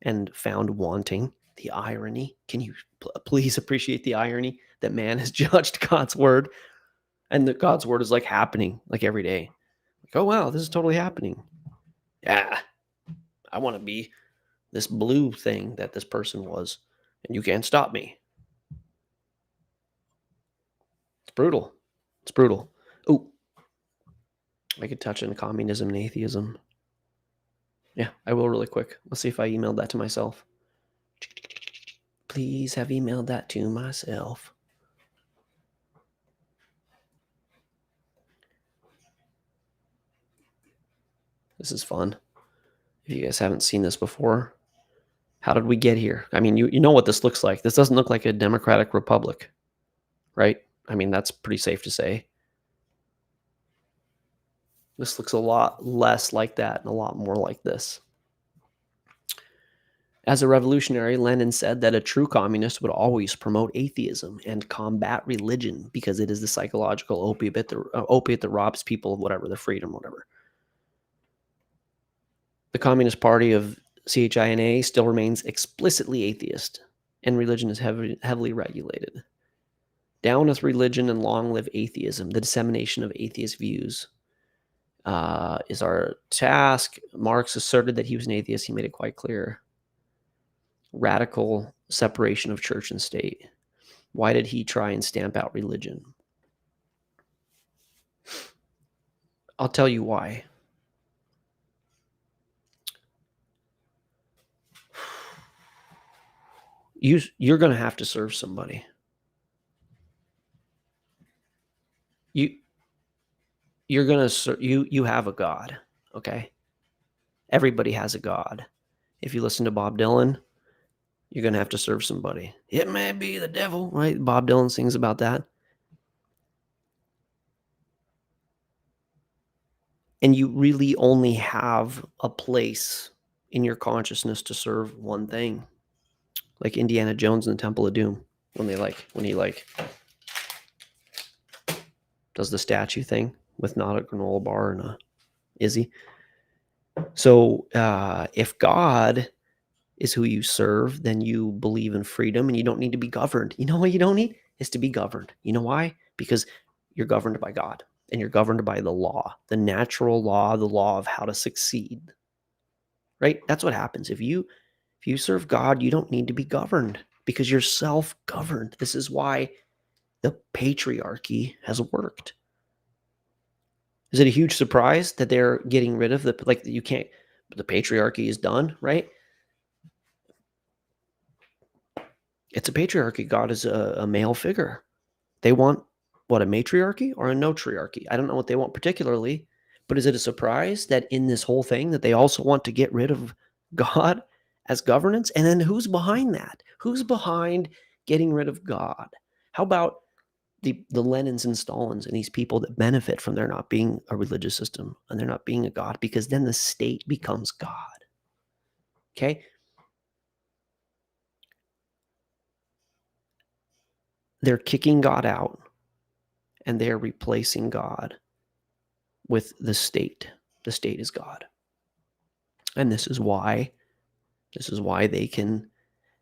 and found wanting. The irony. Can you please appreciate the irony that man has judged God's word, and that God's word is like happening like every day. Like, oh wow, this is totally happening. Yeah, I want to be this blue thing that this person was, and you can't stop me. It's brutal. It's brutal. Oh, I could touch on communism and atheism. Yeah, I will really quick. Let's see if I emailed that to myself. Please have emailed that to myself. This is fun. If you guys haven't seen this before, how did we get here? I mean, you know what this looks like. This doesn't look like a democratic republic, right? I mean, that's pretty safe to say. This looks a lot less like that and a lot more like this. As a revolutionary, Lenin said that a true communist would always promote atheism and combat religion because it is the psychological opiate that robs people of whatever, their freedom, whatever. The Communist Party of CHINA still remains explicitly atheist, and religion is heavily regulated. Down with religion and long live atheism. The dissemination of atheist views is our task. Marx asserted that he was an atheist. He made it quite clear. Radical separation of church and state. Why did he try and stamp out religion? I'll tell you why. You're going to have to serve somebody. You're going to you have a God, okay? Everybody has a God. If you listen to Bob Dylan, you're going to have to serve somebody. It may be the devil, right? Bob Dylan sings about that. And you really only have a place in your consciousness to serve one thing. Like Indiana Jones in the Temple of Doom, when he does the statue thing with not a granola bar and a Izzy. So if God is who you serve, then you believe in freedom and you don't need to be governed. You know what you don't need is to be governed. You know why? Because you're governed by God, and you're governed by the law, the natural law, the law of how to succeed. Right? That's what happens. If you serve God, you don't need to be governed because you're self-governed. This is why the patriarchy has worked. Is it a huge surprise that they're getting rid of the patriarchy is done, right? It's a patriarchy. God is a male figure. They want what, a matriarchy or a notriarchy? I don't know what they want particularly, but is it a surprise that in this whole thing that they also want to get rid of God as governance? And then who's behind that? Who's behind getting rid of God? How about the Lenins and Stalins and these people that benefit from there not being a religious system and there not being a God, because then the state becomes God. Okay? They're kicking God out and they're replacing God with the state. The state is God. And this is why they can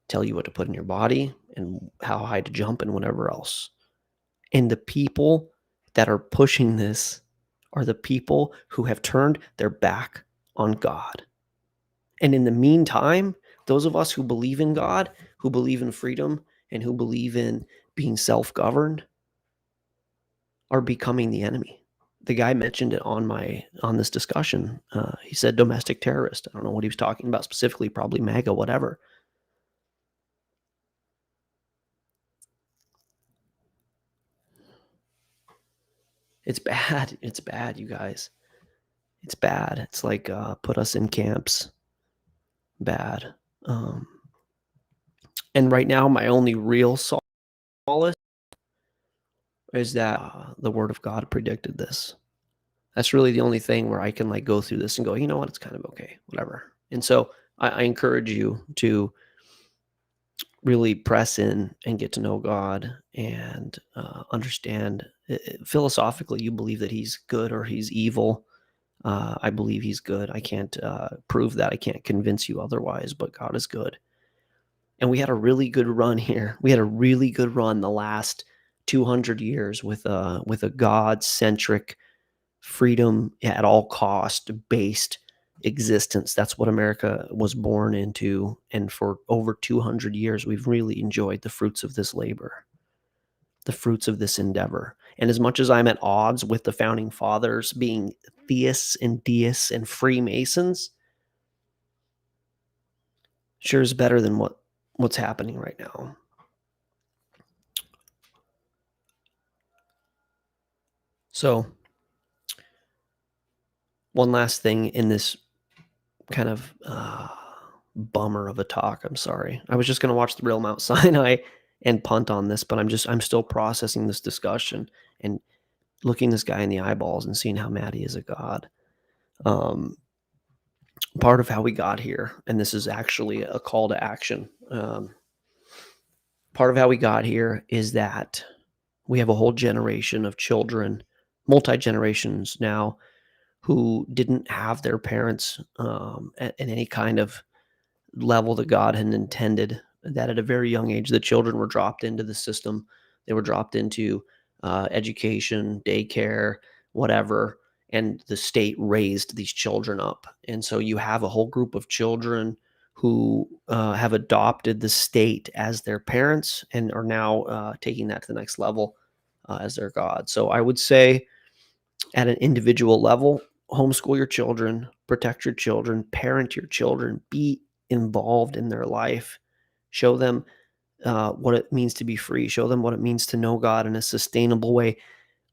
tell you what to put in your body and how high to jump and whatever else. And the people that are pushing this are the people who have turned their back on God. And in the meantime, those of us who believe in God, who believe in freedom, and who believe in being self-governed are becoming the enemy. The guy mentioned it on this discussion. He said domestic terrorist. I don't know what he was talking about specifically, probably MAGA, whatever. It's bad. It's bad, you guys. It's bad. It's like put us in camps. Bad. And right now, my only real solace is that the Word of God predicted this. That's really the only thing where I can like go through this and go, you know what, it's kind of okay, whatever. And so I encourage you to really press in and get to know God and understand. Philosophically, you believe that He's good or He's evil. I believe He's good. I can't prove that. I can't convince you otherwise, but God is good. And we had a really good run here. We had a really good run the last 200 years with a God-centric, freedom at all cost based existence. That's what America was born into. And for over 200 years, we've really enjoyed the fruits of this labor, the fruits of this endeavor. And as much as I'm at odds with the founding fathers being theists and deists and Freemasons, sure is better than what's happening right now. So one last thing in this kind of bummer of a talk. I'm sorry. I was just going to watch The Real Mount Sinai and punt on this, but I'm still processing this discussion and looking this guy in the eyeballs and seeing how mad he is at God. Part of how we got here, and this is actually a call to action. Part of how we got here is that we have a whole generation of children, multi-generations now, who didn't have their parents at any kind of level that God had intended, that at a very young age, the children were dropped into the system. They were dropped into education, daycare, whatever, and the state raised these children up. And so you have a whole group of children who have adopted the state as their parents and are now taking that to the next level as their God. So I would say at an individual level, homeschool your children, protect your children, parent your children, be involved in their life, show them what it means to be free, show them what it means to know God in a sustainable way.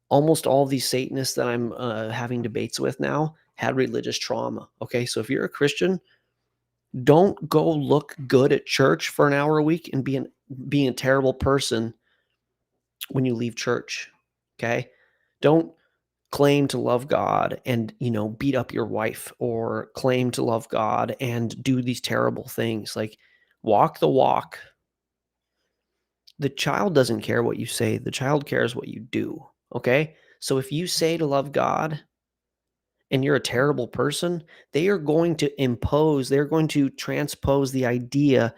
Almost all of these Satanists that I'm having debates with now had religious trauma. Okay, so if you're a Christian, don't go look good at church for an hour a week and being a terrible person when you leave church. Okay, don't claim to love God and, beat up your wife, or claim to love God and do these terrible things. Like, walk the walk. The child doesn't care what you say. The child cares what you do. Okay. So if you say to love God and you're a terrible person, they're going to transpose the idea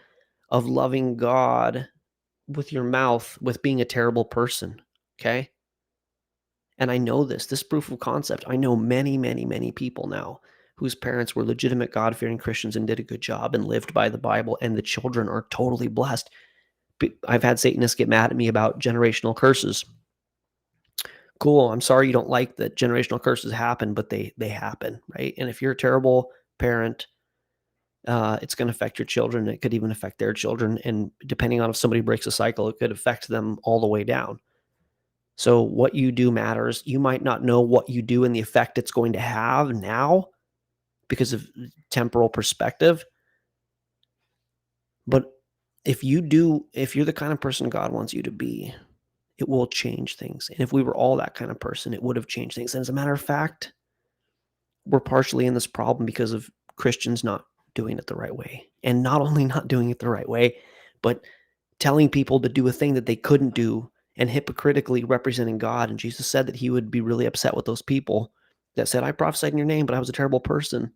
of loving God with your mouth with being a terrible person. Okay. And I know this proof of concept. I know many, many, many people now whose parents were legitimate God-fearing Christians and did a good job and lived by the Bible, and the children are totally blessed. I've had Satanists get mad at me about generational curses. Cool. I'm sorry you don't like that generational curses happen, but they happen, right? And if you're a terrible parent, it's going to affect your children. It could even affect their children. And depending on if somebody breaks a cycle, it could affect them all the way down. So what you do matters. You might not know what you do and the effect it's going to have now because of temporal perspective. But if you're the kind of person God wants you to be, it will change things. And if we were all that kind of person, it would have changed things. And as a matter of fact, we're partially in this problem because of Christians not doing it the right way. And not only not doing it the right way, but telling people to do a thing that they couldn't do and hypocritically representing God. And Jesus said that he would be really upset with those people that said, I prophesied in your name, but I was a terrible person.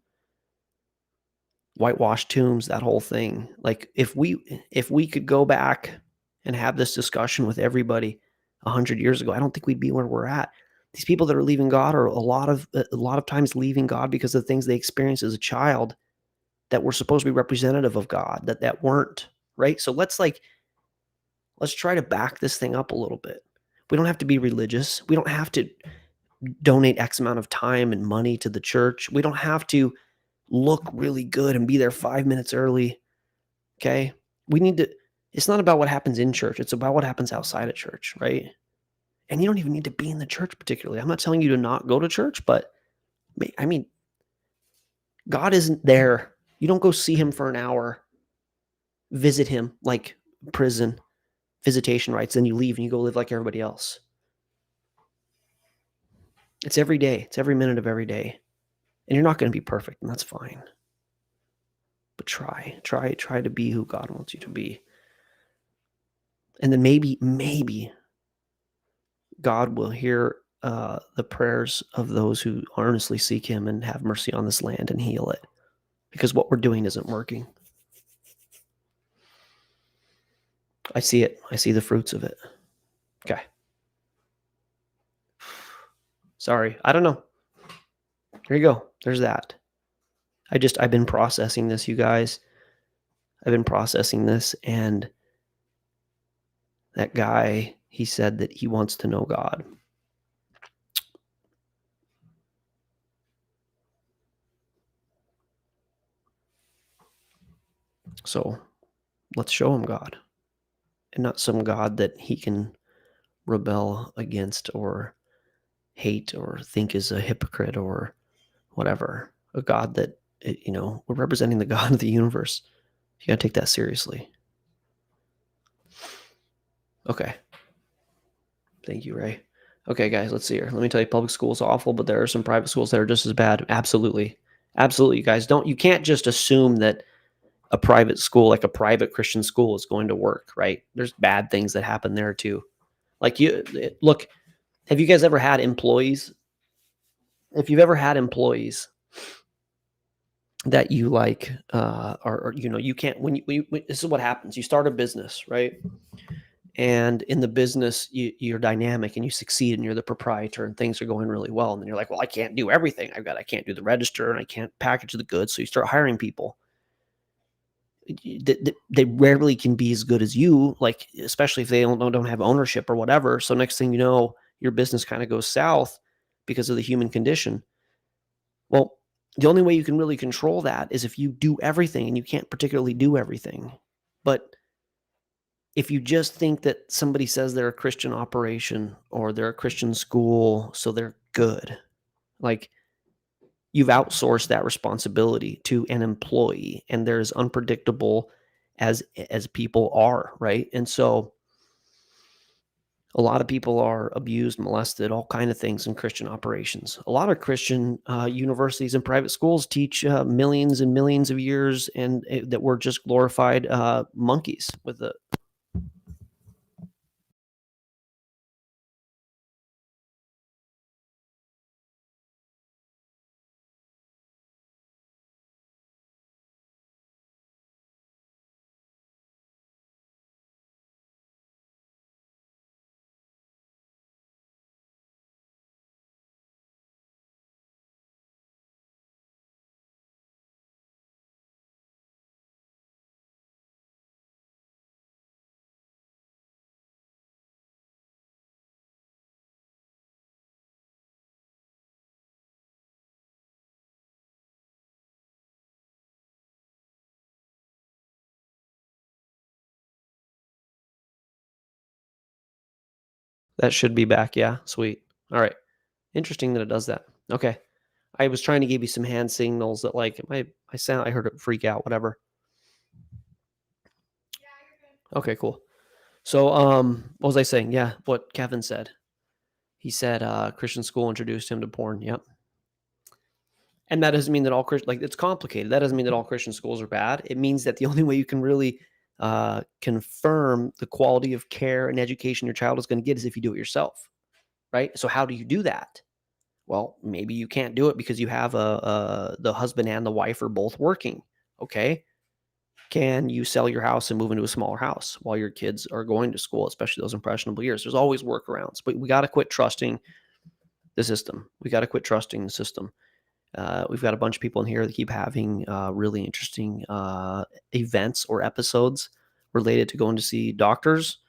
Whitewashed tombs, that whole thing. Like if we could go back and have this discussion with everybody 100 years ago, I don't think we'd be where we're at. These people that are leaving God are a lot of times leaving God because of the things they experienced as a child that were supposed to be representative of God that weren't, right? So let's try to back this thing up a little bit. We don't have to be religious. We don't have to donate X amount of time and money to the church. We don't have to look really good and be there 5 minutes early. Okay. It's not about what happens in church. It's about what happens outside of church, right? And you don't even need to be in the church particularly. I'm not telling you to not go to church, but I mean, God isn't there. You don't go see him for an hour, visit him like prison, visitation rights, then you leave and you go live like everybody else. It's every day. It's every minute of every day. And you're not going to be perfect, and that's fine. But try to be who God wants you to be. And then maybe God will hear the prayers of those who earnestly seek him and have mercy on this land and heal it. Because what we're doing isn't working. I see it. I see the fruits of it. Okay. Sorry. I don't know. Here you go. There's that. I've been processing this, you guys. I've been processing this, and that guy, he said that he wants to know God. So let's show him God, and not some God that he can rebel against or hate or think is a hypocrite or whatever. A God that, we're representing the God of the universe. You got to take that seriously. Okay. Thank you, Ray. Okay, guys, let's see here. Let me tell you, public school is awful, but there are some private schools that are just as bad. Absolutely. Absolutely, you guys. You can't just assume that a private school, like a private Christian school, is going to work, right? There's bad things that happen there too. Like look, have you guys ever had employees? If you've ever had employees that you like, you can't, this is what happens. You start a business, right? And in the business, you're dynamic and you succeed and you're the proprietor and things are going really well. And then you're like, well, I can't do everything. I can't do the register and I can't package the goods. So you start hiring people. They rarely can be as good as you, like, especially if they don't have ownership or whatever. So next thing you know, your business kind of goes south because of the human condition. Well, the only way you can really control that is if you do everything, and you can't particularly do everything. But if you just think that somebody says they're a Christian operation or they're a Christian school, so they're good, like, you've outsourced that responsibility to an employee, and they're as unpredictable as people are, right? And so a lot of people are abused, molested, all kind of things in Christian operations. A lot of Christian universities and private schools teach millions and millions of years, and that we're just glorified monkeys with the That should be back. Yeah, sweet. All right. Interesting that it does that. Okay. I was trying to give you some hand signals that like I heard it freak out, whatever. Okay, cool. So what was I saying? Yeah, what Kevin said. He said Christian school introduced him to porn. Yep. And that doesn't mean that all Christian, like, it's complicated. That doesn't mean that all Christian schools are bad. It means that the only way you can really confirm the quality of care and education your child is going to get is if you do it yourself, right? So how do you do that? Well, maybe you can't do it because you have the husband and the wife are both working. Okay. Can you sell your house and move into a smaller house while your kids are going to school, especially those impressionable years? There's always workarounds, but we got to quit trusting the system. We got to quit trusting the system. We've got a bunch of people in here that keep having really interesting events or episodes related to going to see doctors.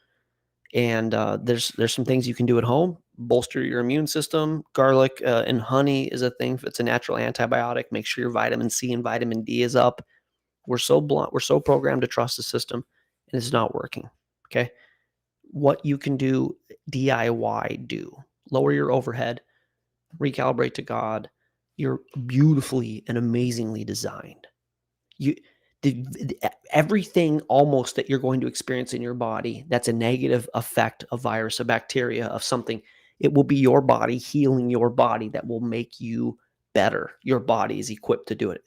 And there's some things you can do at home. Bolster your immune system. Garlic and honey is a thing. It's a natural antibiotic. Make sure your vitamin C and vitamin D is up. We're so blunt. We're so programmed to trust the system, and it's not working. Okay. What you can do, DIY, do. Lower your overhead. Recalibrate to God. You're beautifully and amazingly designed. Everything almost that you're going to experience in your body that's a negative effect of virus, a bacteria, of something, it will be your body healing your body that will make you better. Your body is equipped to do it.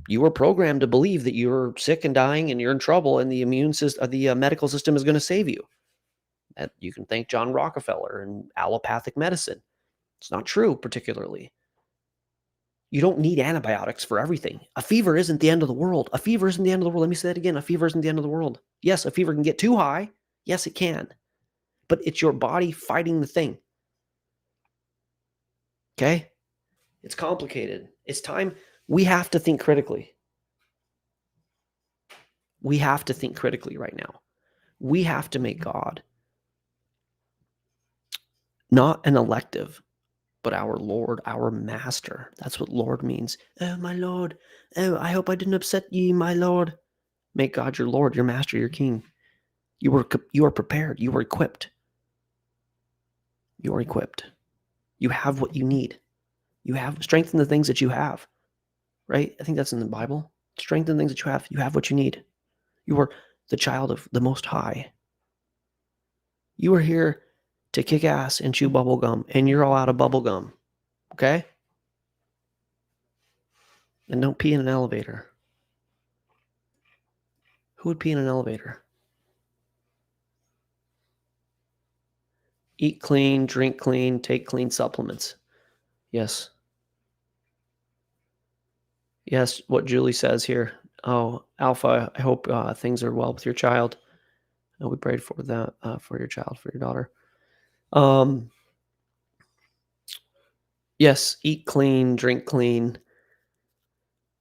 You were programmed to believe that you're sick and dying and you're in trouble, and the immune system, the medical system is going to save you. That you can thank John Rockefeller and allopathic medicine. It's not true, particularly. You don't need antibiotics for everything. A fever isn't the end of the world. A fever isn't the end of the world. Let me say that again. A fever isn't the end of the world. Yes, a fever can get too high. Yes, it can. But it's your body fighting the thing. Okay? It's complicated. It's time. We have to think critically. We have to think critically right now. We have to make God not an elective, but our Lord, our Master. That's what Lord means. Oh, my Lord. Oh, I hope I didn't upset ye, my Lord. Make God your Lord, your Master, your King. You are prepared. You are equipped. You are equipped. You have what you need. You have strengthen the things that you have. Right? I think that's in the Bible. Strengthen the things that you have. You have what you need. You are the child of the Most High. You are here to kick ass and chew bubble gum, and you're all out of bubble gum. Okay? And don't pee in an elevator. Who would pee in an elevator? Eat clean, drink clean, take clean supplements. Yes. Yes, what Julie says here. Oh, Alpha, I hope things are well with your child. We prayed for that, for your child, for your daughter. Yes, eat clean, drink clean.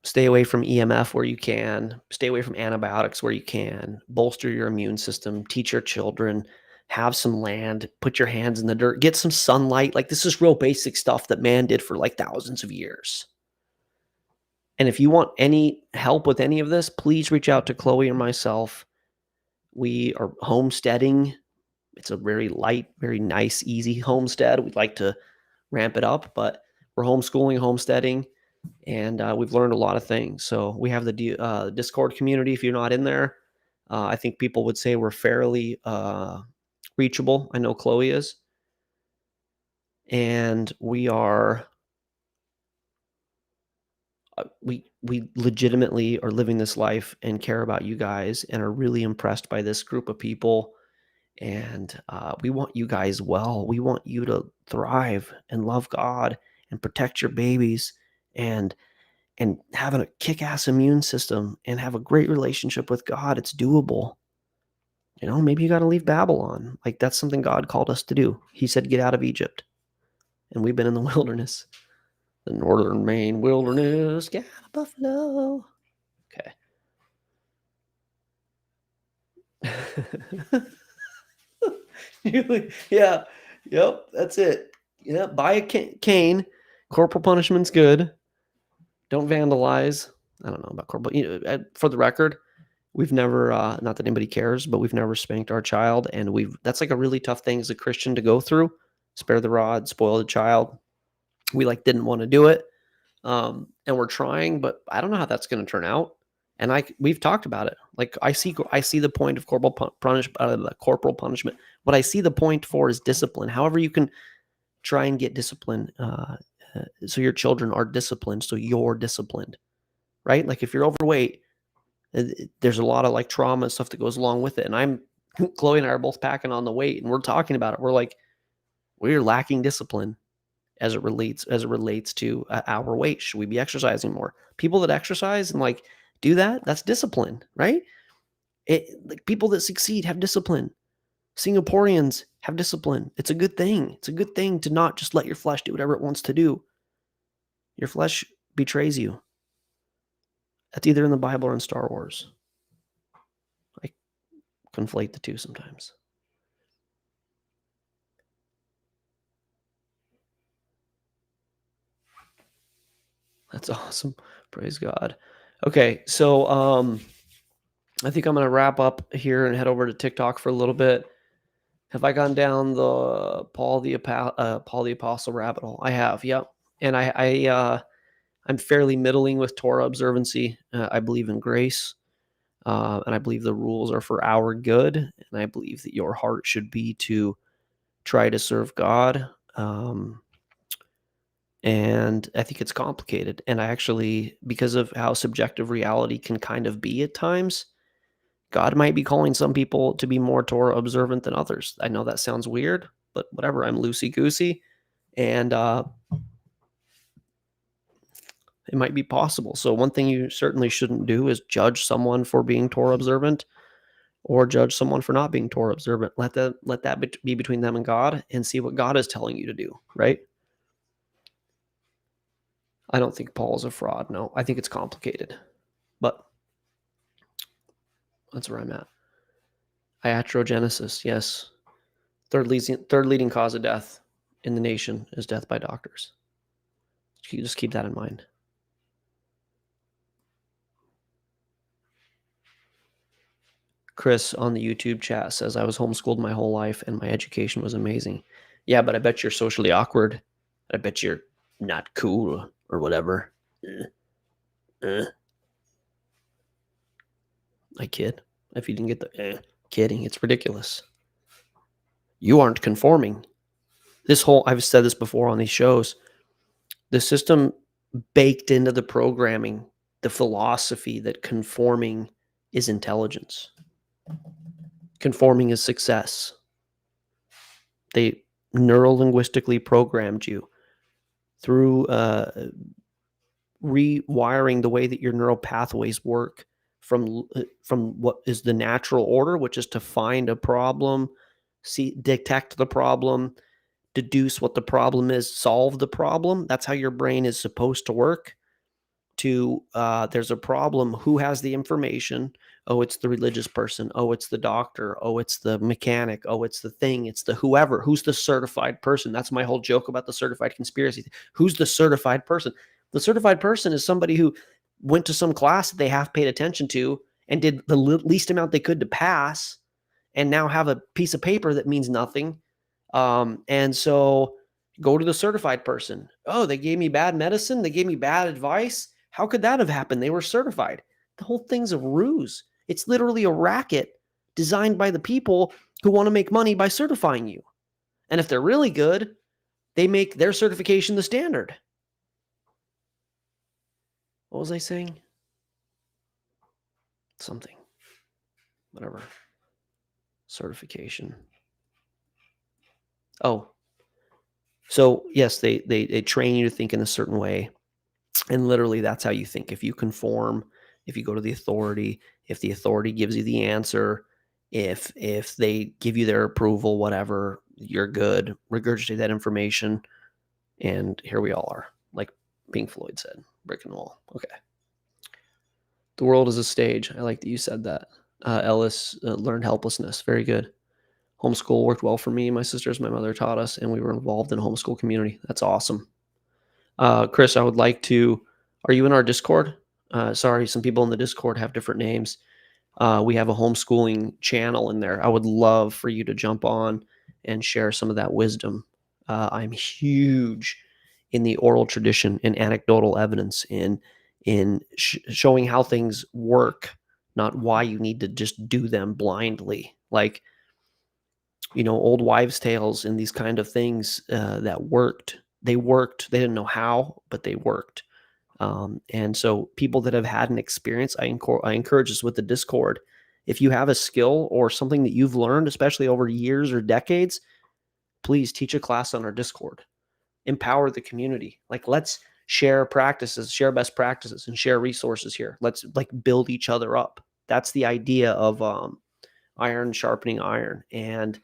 Stay away from EMF where you can. Stay away from antibiotics where you can. Bolster your immune system. Teach your children. Have some land. Put your hands in the dirt. Get some sunlight. Like, this is real basic stuff that man did for like thousands of years. And if you want any help with any of this, please reach out to Chloe or myself. We are homesteading. It's a very light, very nice, easy homestead. We'd like to ramp it up, but we're homeschooling, homesteading, and we've learned a lot of things. So we have the Discord community. If you're not in there, I think people would say we're fairly reachable. I know Chloe is. And we are... we legitimately are living this life and care about you guys and are really impressed by this group of people. And we want you guys well. We want you to thrive and love God and protect your babies and have a kick-ass immune system and have a great relationship with God. It's doable. You know, maybe you got to leave Babylon. Like, that's something God called us to do. He said, get out of Egypt. And we've been in the wilderness. The northern Maine wilderness. Get out of Buffalo. Okay. Yeah. Yep. That's it. Yeah. Buy a cane. Corporal punishment's good. Don't vandalize. I don't know about corporal. For the record, we've never, not that anybody cares, but we've never spanked our child. And that's like a really tough thing as a Christian to go through. Spare the rod, spoil the child. We like didn't want to do it. And we're trying, but I don't know how that's going to turn out. And we've talked about it. Like I see the point of corporal punishment. What I see the point for is discipline. However, you can try and get discipline, so your children are disciplined, so you're disciplined, right? Like if you're overweight, there's a lot of like trauma and stuff that goes along with it. And Chloe and I are both packing on the weight, and we're talking about it. We're like, we're lacking discipline as it relates to our weight. Should we be exercising more? People that exercise and like do that, that's discipline, right? Like people that succeed have discipline. Singaporeans have discipline. It's a good thing. It's a good thing to not just let your flesh do whatever it wants to do. Your flesh betrays you. That's either in the Bible or in Star Wars. I conflate the two sometimes. That's awesome. Praise God. Okay, so I think I'm going to wrap up here and head over to TikTok for a little bit. Have I gone down the Paul the Apostle rabbit hole? I have, yep. And I'm fairly middling with Torah observancy. I believe in grace, and I believe the rules are for our good. And I believe that your heart should be to try to serve God. And I think it's complicated. And I actually, because of how subjective reality can kind of be at times, God might be calling some people to be more Torah observant than others. I know that sounds weird, but whatever. I'm loosey-goosey, and it might be possible. So one thing you certainly shouldn't do is judge someone for being Torah observant or judge someone for not being Torah observant. Let that be between them and God, and see what God is telling you to do, right? I don't think Paul is a fraud. No, I think it's complicated, but that's where I'm at. Iatrogenesis, yes. Third leading cause of death in the nation is death by doctors. You just keep that in mind. Chris on the YouTube chat says, I was homeschooled my whole life and my education was amazing. Yeah, but I bet you're socially awkward. I bet you're not cool or whatever. I kid. If you didn't get the kidding, it's ridiculous. You aren't conforming. I've said this before on these shows, the system baked into the programming, the philosophy that conforming is intelligence. Conforming is success. They neurolinguistically programmed you through rewiring the way that your neural pathways work from what is the natural order, which is to find a problem, detect the problem, deduce what the problem is, solve the problem. That's how your brain is supposed to work. There's a problem. Who has the information? Oh, it's the religious person. Oh, it's the doctor. Oh, it's the mechanic. Oh, it's the thing. It's the whoever. Who's the certified person? That's my whole joke about the certified conspiracy. Who's the certified person? The certified person is somebody who went to some class that they half paid attention to and did the least amount they could to pass, and now have a piece of paper that means nothing. And so go to the certified person. Oh, they gave me bad medicine. They gave me bad advice. How could that have happened? They were certified. The whole thing's a ruse. It's literally a racket designed by the people who want to make money by certifying you. And if they're really good, they make their certification the standard. What was I saying? Something. Whatever. Certification. Oh. So, yes, they train you to think in a certain way. And literally, that's how you think. If you conform, if you go to the authority, if the authority gives you the answer, if they give you their approval, whatever, you're good. Regurgitate that information. And here we all are. Like Pink Floyd said, brick and wall. Okay. The world is a stage. I like that you said that. Ellis learned helplessness. Very good. Homeschool worked well for me. My sisters, my mother taught us, and we were involved in a homeschool community. That's awesome. Chris, I would like to, are you in our Discord? Sorry, some people in the Discord have different names. We have a homeschooling channel in there. I would love for you to jump on and share some of that wisdom. I'm huge in the oral tradition and anecdotal evidence in showing how things work, not why you need to just do them blindly. Like, old wives' tales and these kind of things that worked. They worked. They didn't know how, but they worked. And so people that have had an experience, I encourage this with the Discord. If you have a skill or something that you've learned, especially over years or decades, please teach a class on our Discord. Empower the community. Like, let's share practices, share best practices, and share resources here. Let's build each other up. That's the idea of iron sharpening iron. And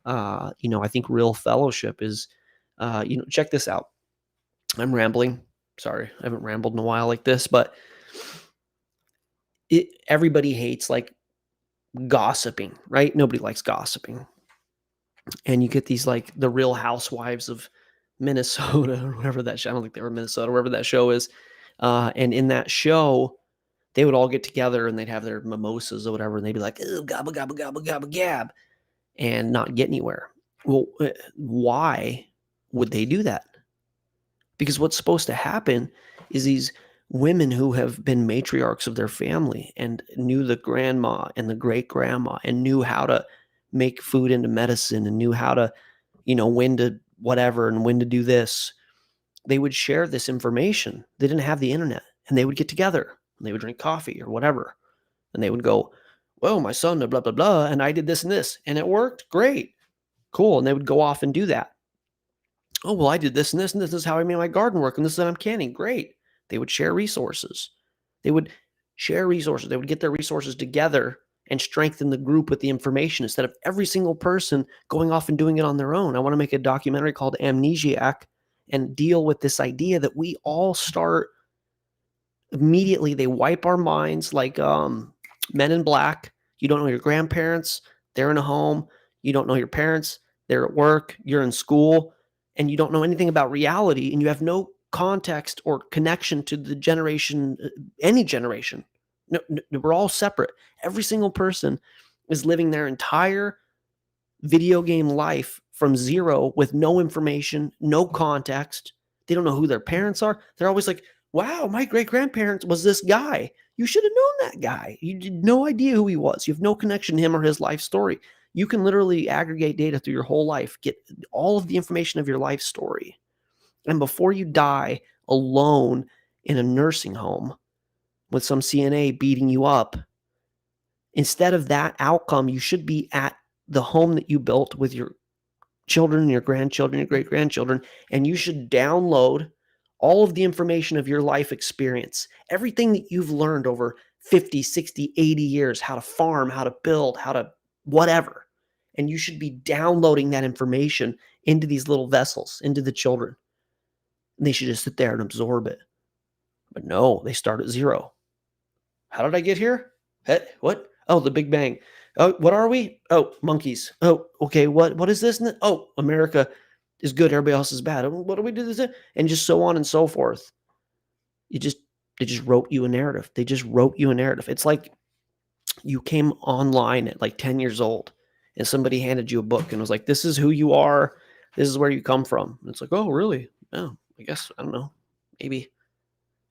I think real fellowship is, check this out. I'm rambling. Sorry, I haven't rambled in a while like this, but everybody hates like gossiping, right? Nobody likes gossiping. And you get these like the Real Housewives of Minnesota or whatever that show. I don't think they were Minnesota, wherever that show is. And in that show, they would all get together and they'd have their mimosas or whatever, and they'd be like, "Oh, gabba gabba gabba gabba gab," and not get anywhere. Well, why would they do that? Because what's supposed to happen is these women who have been matriarchs of their family and knew the grandma and the great grandma and knew how to make food into medicine and knew how to, when to whatever and when to do this. They would share this information. They didn't have the internet, and they would get together and they would drink coffee or whatever. And they would go, "Well, my son, blah, blah, blah, and I did this and this, and it worked. Great. Cool." And they would go off and do that. "Oh, well, I did this and this, and this is how I made my garden work, and this is what I'm canning." Great. They would share resources. They would share resources. They would get their resources together and strengthen the group with the information instead of every single person going off and doing it on their own. I want to make a documentary called Amnesiac and deal with this idea that we all start immediately. They wipe our minds like Men in Black. You don't know your grandparents. They're in a home. You don't know your parents. They're at work. You're in school. And you don't know anything about reality. And you have no context or connection to the generation, any generation. No, we're all separate. Every single person is living their entire video game life from zero with no information, no context. They don't know who their parents are. They're always like, "Wow, my great grandparents was this guy." You should have known that guy. You had no idea who he was. You have no connection to him or his life story. You can literally aggregate data through your whole life, get all of the information of your life story. And before you die alone in a nursing home with some CNA beating you up, instead of that outcome, you should be at the home that you built with your children, your grandchildren, your great-grandchildren, and you should download all of the information of your life experience, everything that you've learned over 50, 60, 80 years, how to farm, how to build, how to whatever. And you should be downloading that information into these little vessels, into the children. And they should just sit there and absorb it. But no, they start at zero. How did I get here? What? Oh, the Big Bang. Oh, what are we? Oh, monkeys. Oh, okay. What is this? Oh, America is good. Everybody else is bad. What do we do this? And just so on and so forth. They just wrote you a narrative. They just wrote you a narrative. It's like you came online at like 10 years old and somebody handed you a book and was like, "This is who you are. This is where you come from." And it's like, "Oh, really? Oh, I guess, I don't know. Maybe."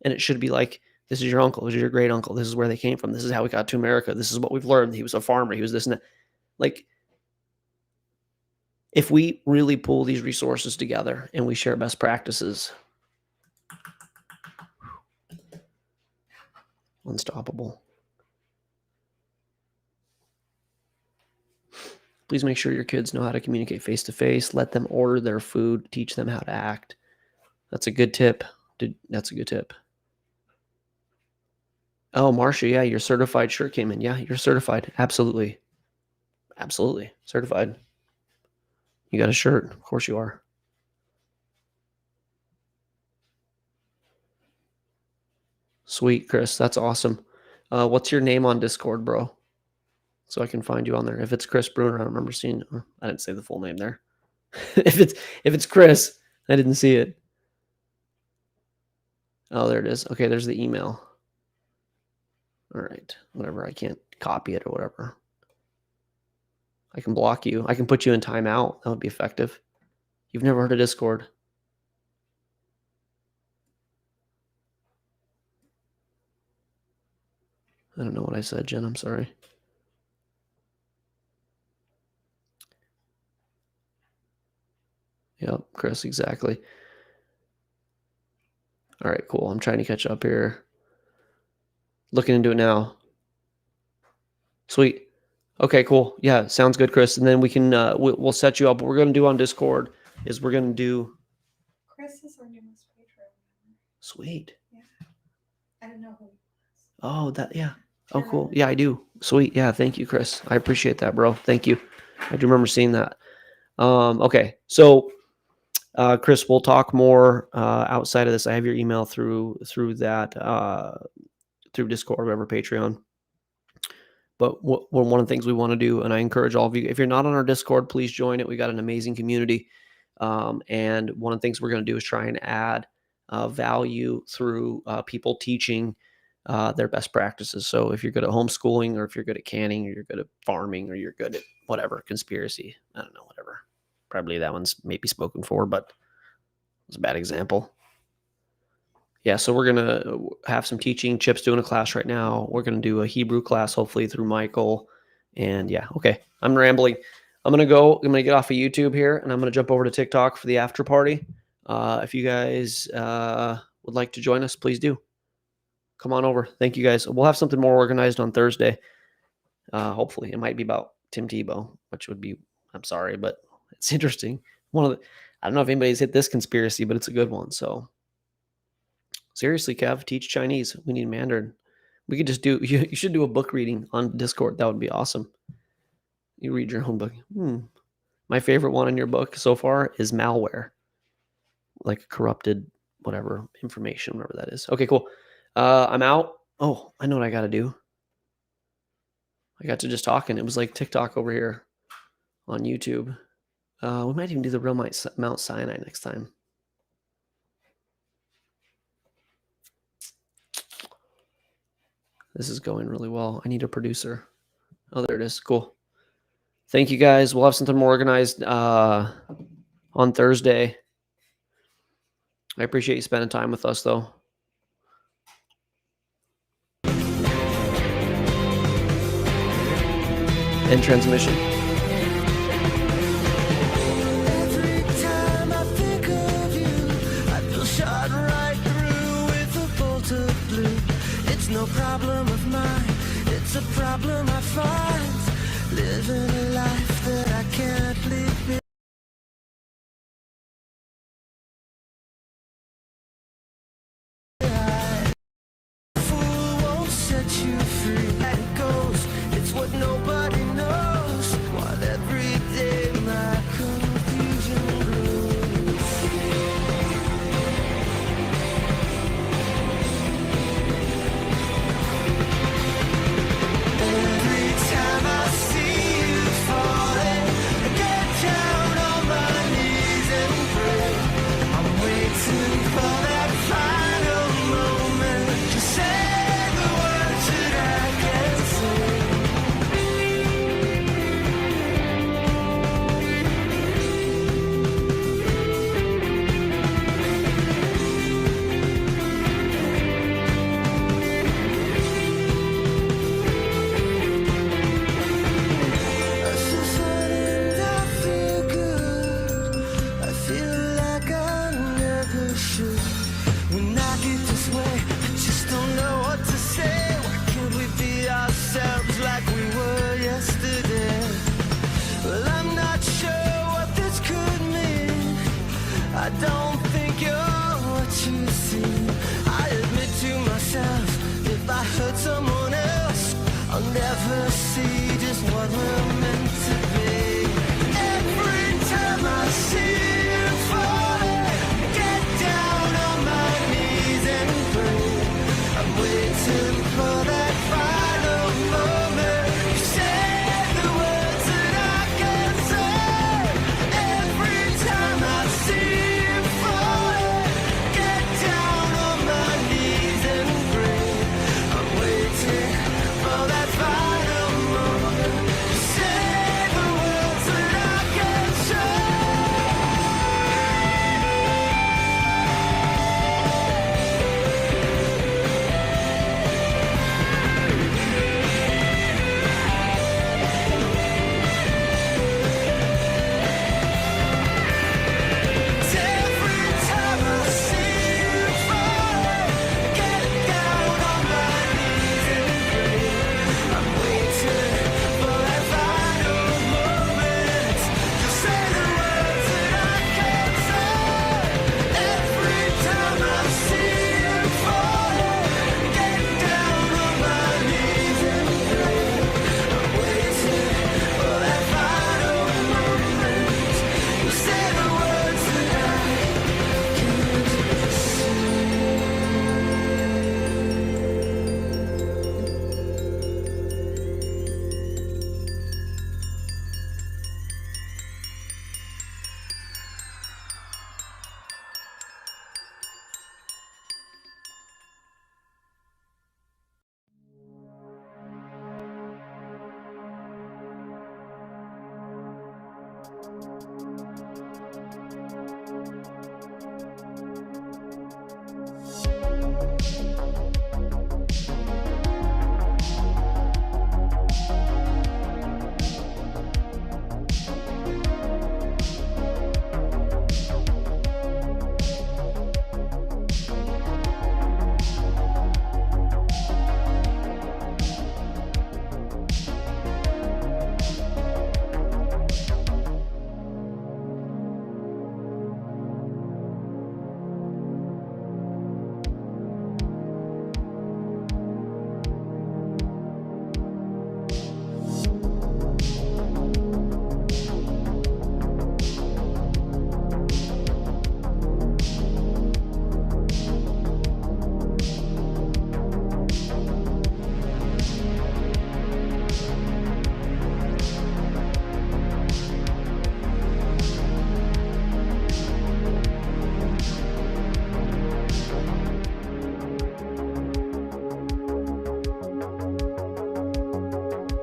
And it should be like, "This is your uncle. This is your great uncle. This is where they came from. This is how we got to America. This is what we've learned. He was a farmer. He was this and that." Like, if we really pull these resources together and we share best practices, unstoppable. Please make sure your kids know how to communicate face to face. Let them order their food. Teach them how to act. That's a good tip. That's a good tip. Oh, Marcia, yeah, your certified shirt came in. Yeah, you're certified. Absolutely. Absolutely. Certified. You got a shirt. Of course you are. Sweet, Chris. That's awesome. What's your name on Discord, bro? So I can find you on there. If it's Chris Bruner, I don't remember seeing. I didn't say the full name there. if it's Chris, I didn't see it. Oh, there it is. Okay, there's the email. All right. Whatever. I can't copy it or whatever. I can block you. I can put you in timeout. That would be effective. You've never heard of Discord. I don't know what I said, Jen. I'm sorry. Yep, Chris, exactly. All right, cool. I'm trying to catch up here. Looking into it now. Sweet. Okay, cool. Yeah, sounds good, Chris. And then we can we'll set you up. What we're gonna do on Discord is we're gonna do. Chris is our newest patron. Sweet. Yeah, I don't know who he was. Oh, that yeah. Oh, cool. Yeah, I do. Sweet. Yeah, thank you, Chris. I appreciate that, bro. Thank you. I do remember seeing that. Okay, so Chris, we'll talk more outside of this. I have your email through that through Discord or whatever, Patreon. But one of the things we want to do, and I encourage all of you, if you're not on our Discord, please join it. We got an amazing community. And one of the things we're going to do is try and add value through people teaching their best practices. So if you're good at homeschooling, or if you're good at canning, or you're good at farming, or you're good at whatever, conspiracy, I don't know, whatever. Probably that one's maybe spoken for, but it's a bad example. Yeah, so we're going to have some teaching. Chip's doing a class right now. We're going to do a Hebrew class, hopefully through Michael. And yeah, okay, I'm rambling. I'm going to get off of YouTube here, and I'm going to jump over to TikTok for the after party. If you guys would like to join us, please do. Come on over. Thank you, guys. We'll have something more organized on Thursday. Hopefully. It might be about Tim Tebow, which would be, I'm sorry, but it's interesting. I don't know if anybody's hit this conspiracy, but it's a good one, so. Seriously, Kev, teach Chinese. We need Mandarin. We could just you should do a book reading on Discord. That would be awesome. You read your own book. My favorite one in your book so far is malware. Like corrupted, whatever, information, whatever that is. Okay, cool. I'm out. Oh, I know what I got to do. I got to just talking. It was like TikTok over here on YouTube. We might even do the real Mount Sinai next time. This is going really well. I need a producer. Oh, there it is. Cool. Thank you, guys. We'll have something more organized on Thursday. I appreciate you spending time with us, though. End transmission. Every time I think of you, I feel shot right through with a bolt of blue. It's no problem of mine, it's a problem I find. Living a life that I can't live. Fool won't set you free. It goes, it's what nobody knows. While every day my confusion grows. Every time I see you falling, I get down on my knees and pray. I'm waiting for that final moment to say the words that I can't say. I see sun and I feel good. I feel like I never should. When I get this way, I just don't know what to say. Why can't we be ourselves like we were yesterday? Well, I'm not sure what this could mean. I don't think you're what you seem. I admit to myself, if I hurt someone else, I'll never see just what we're meant to